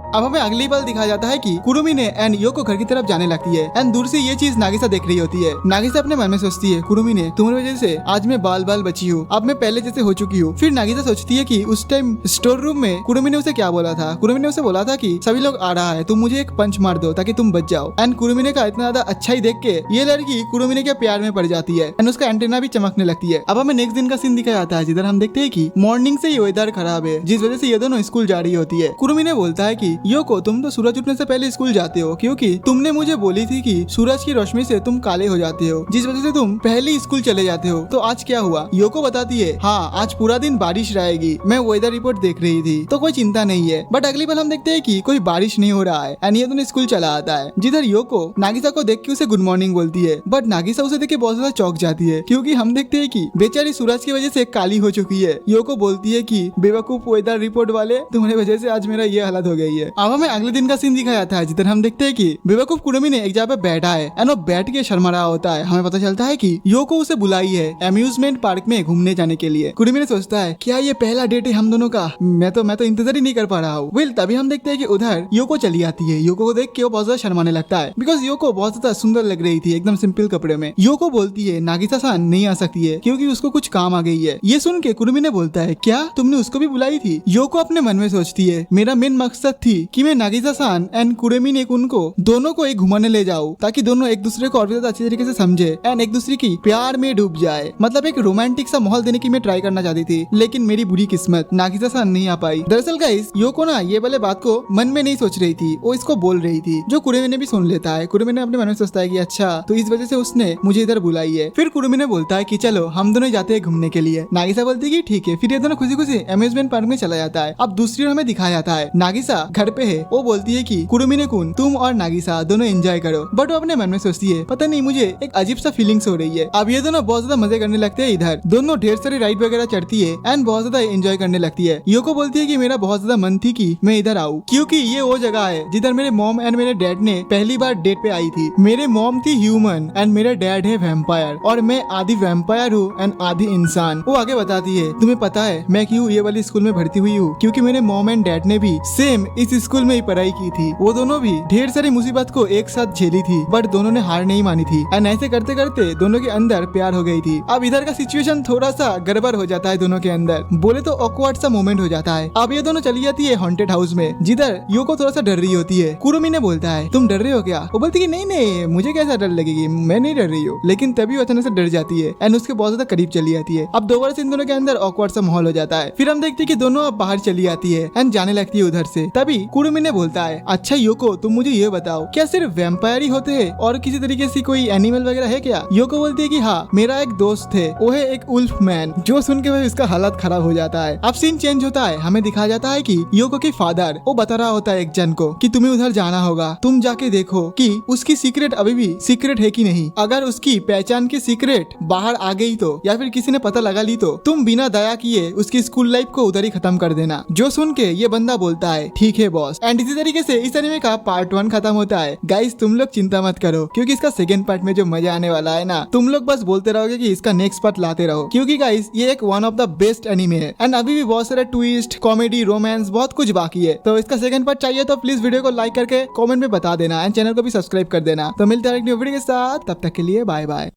अब हमें अगली पल दिखाया जाता है कि कुरुमिने एंड योको घर की तरफ जाने लगती है एंड दूर से ये चीज नागिसा देख रही होती है। नागिसा अपने मन में सोचती है कुरुमिने तुम्हारी वजह से आज मैं बाल बाल बची हूँ, अब मैं पहले जैसे हो चुकी हूँ। फिर नागिसा सोचती है कि उस टाइम स्टोर रूम में कुरुमिने उसे क्या बोला था। कुरुमिने उसे बोला था कि सभी लोग आ रहा है, तुम मुझे एक पंच मार दो ताकि तुम बच जाओ। एंड कुरुमिने का इतना ज्यादा अच्छा ही देख के ये लड़की कुरुमिने के प्यार में पड़ जाती है एंड उसका एंटेना भी चमकने लगती है। अब हमें नेक्स्ट दिन का सीन दिखाया जाता है, जिधर हम देखते हैं कि मॉर्निंग से ही वेदर खराब है, जिस वजह से ये दोनों स्कूल जा रही होती है। कुरुमिने बोलता है कि योको तुम तो सूरज उठने से पहले स्कूल जाते हो, क्योंकि तुमने मुझे बोली थी कि सूरज की रोशनी से तुम काले हो जाते हो, जिस वजह से तुम पहले स्कूल चले जाते हो। तो आज क्या हुआ? योको बताती है हाँ आज पूरा दिन बारिश रहेगी, मैं वेदर रिपोर्ट देख रही थी तो कोई चिंता नहीं है। बट अगली बार हम देखते हैं कि कोई बारिश नहीं हो रहा है एंड ये दोनों स्कूल चला आता है, जिधर योको नागिसा को देख के उसे गुड मॉर्निंग बोलती है। बट नागिसा उसे देख के बहुत ज्यादा चौंक जाती है, क्योंकि हम देखते हैं कि बेचारी सूरज की वजह से काली हो चुकी है। योको बोलती है कि बेवकूफ वेदर रिपोर्ट वाले, तुम्हारी वजह से आज मेरा ये हालत हो गई है। अब हमें अगले दिन का सीन दिखाया जाता है, जिधर हम देखते हैं कि बेवकूफ कुरुमिने एक जगह पे बैठा है एंड वो बैठ के शर्मा रहा होता है। हमें पता चलता है कि योको उसे बुलाई है अम्यूजमेंट पार्क में घूमने जाने के लिए। कुरुमिने सोचता है क्या ये पहला डेट है हम दोनों का, मैं तो इंतजार ही नहीं कर पा रहा हूँ। वेल तभी हम देखते हैं कि उधर योको चली आती है। योको को देख के वो बहुत ज्यादा शर्माने लगता है, बिकॉज योको बहुत ज्यादा सुंदर लग रही थी एकदम सिंपल कपड़े में। योको बोलती है नागिसा सान नहीं आ सकती है क्योंकि उसको कुछ काम आ गई है। ये सुन के कुरुमिने बोलता है क्या तुमने उसको भी बुलाई थी? योको अपने मन में सोचती है मेरा मेन मकसद थी कि मैं नागिसा सान एंड कुरुमिने उनको दोनों को एक घुमाने ले जाऊं, ताकि दोनों एक दूसरे को और भी ज्यादा अच्छी तरीके से समझे एंड एक दूसरे की प्यार में डूब जाए। मतलब एक रोमांटिक सा माहौल देने की मैं ट्राई करना चाहती थी, लेकिन मेरी बुरी किस्मत नागिसा सान नहीं आ पाई। दरअसल गाइस योको ना ये वाले बात को मन में नहीं सोच रही थी, वो इसको बोल रही थी, जो कुरुमिने भी सुन लेता है। कुरुमिने अपने मन में सोचता है कि अच्छा तो इस वजह से उसने मुझे इधर बुलाई है। फिर कुरुमिने बोलता है कि चलो हम दोनों जाते हैं घूमने के लिए। नागिसा बोलती है कि ठीक है। फिर ये दोनों खुशी खुशी अम्यूजमेंट पार्क में चला जाता है। अब दूसरी ओर हमें दिखाया जाता है नागिसा घर पे है, वो बोलती है कि कुरुमिने कुन तुम और नागिसा दोनों एंजॉय करो। बट वो अपने मन में सोचती है पता नहीं मुझे एक अजीब सा फीलिंग्स हो रही है। अब ये दोनों बहुत ज्यादा मजे करने लगते हैं, इधर दोनों ढेर सारी राइड वगैरह चढ़ती है एंड बहुत ज्यादा एंजॉय करने लगती है। योको बोलती है कि मेरा बहुत ज्यादा मन थी कि मैं इधर आऊँ, क्योंकि ये वो जगह है जिधर मेरे मॉम एंड मेरे डैड ने पहली बार डेट पे आई थी। मेरे मॉम थी ह्यूमन एंड मेरा डैड है वैम्पायर, और मैं आधी वैम्पायर हूँ एंड आधी इंसान। वो आगे बताती है तुम्हें पता है मैं क्यों ये वाली स्कूल में भर्ती हुई हूँ? क्योंकि मेरे मॉम एंड डैड ने भी सेम इस स्कूल में ही पढ़ाई की थी। वो दोनों भी ढेर सारी मुसीबत को एक साथ झेली थी, बट दोनों ने हार नहीं मानी थी। एंड ऐसे करते करते दोनों के अंदर प्यार हो गई थी। अब इधर का सिचुएशन थोड़ा सा गड़बड़ हो जाता है दोनों के अंदर, बोले तो ऑकवर्ड सा मोमेंट हो जाता है। अब ये दोनों चली जाती है हॉन्टेड हाउस में, जिधर योको थोड़ा सा डर रही होती है। कुरुमी ने बोलता है तुम डर रहे हो क्या? वो बोलती है नहीं नहीं मुझे कैसा डर लगेगी, मैं नहीं डर रही हूँ। लेकिन तभी अचानक से डर जाती है एंड उसके बहुत ज्यादा करीब चली जाती है। अब दोबारा से इन दोनों के अंदर ऑकवर्ड सा माहौल हो जाता है। फिर हम देखते हैं कि दोनों अब बाहर चली आती है एंड जाने लगती है उधर से। तभी कुरुमी ने बोलता है अच्छा योको तुम मुझे ये बताओ, क्या सिर्फ वैम्पायर ही होते हैं और किसी तरीके से कोई एनिमल वगैरह है क्या? योको बोलती है कि हाँ मेरा एक दोस्त है, वो है एक उल्फ मैन। जो सुन के भाई उसका हालत खराब हो जाता है। अब सीन चेंज होता है, हमें दिखाया जाता है कि योको के फादर वो बता रहा होता है एक जन को कि तुम्हें उधर जाना होगा, तुम जाके देखो कि उसकी सीक्रेट अभी भी सीक्रेट है कि नहीं। अगर उसकी पहचान की सीक्रेट बाहर आ गई तो, या फिर किसी ने पता लगा ली तो तुम बिना दया किए उसकी स्कूल लाइफ को उधर ही खत्म कर देना। जो सुन के ये बंदा बोलता है ठीक है बॉस। एंड इसी तरीके से इस एनीमे का पार्ट 1 खत्म होता है। गाइस तुम लोग चिंता मत करो, क्योंकि इसका सेकंड पार्ट में जो मजा आने वाला है ना, तुम लोग बस बोलते रहोगे कि इसका नेक्स्ट पार्ट लाते रहो, क्योंकि गाइस ये एक one of the best anime है। एंड अभी भी बहुत सारे ट्विस्ट, कॉमेडी, रोमांस बहुत कुछ बाकी है। तो इसका सेकंड पार्ट चाहिए तो प्लीज वीडियो को लाइक करके कमेंट में बता देना एंड चैनल को भी सब्सक्राइब कर देना। तो मिलते हैं एक न्यू वीडियो के साथ, तब तक के लिए बाय बाय।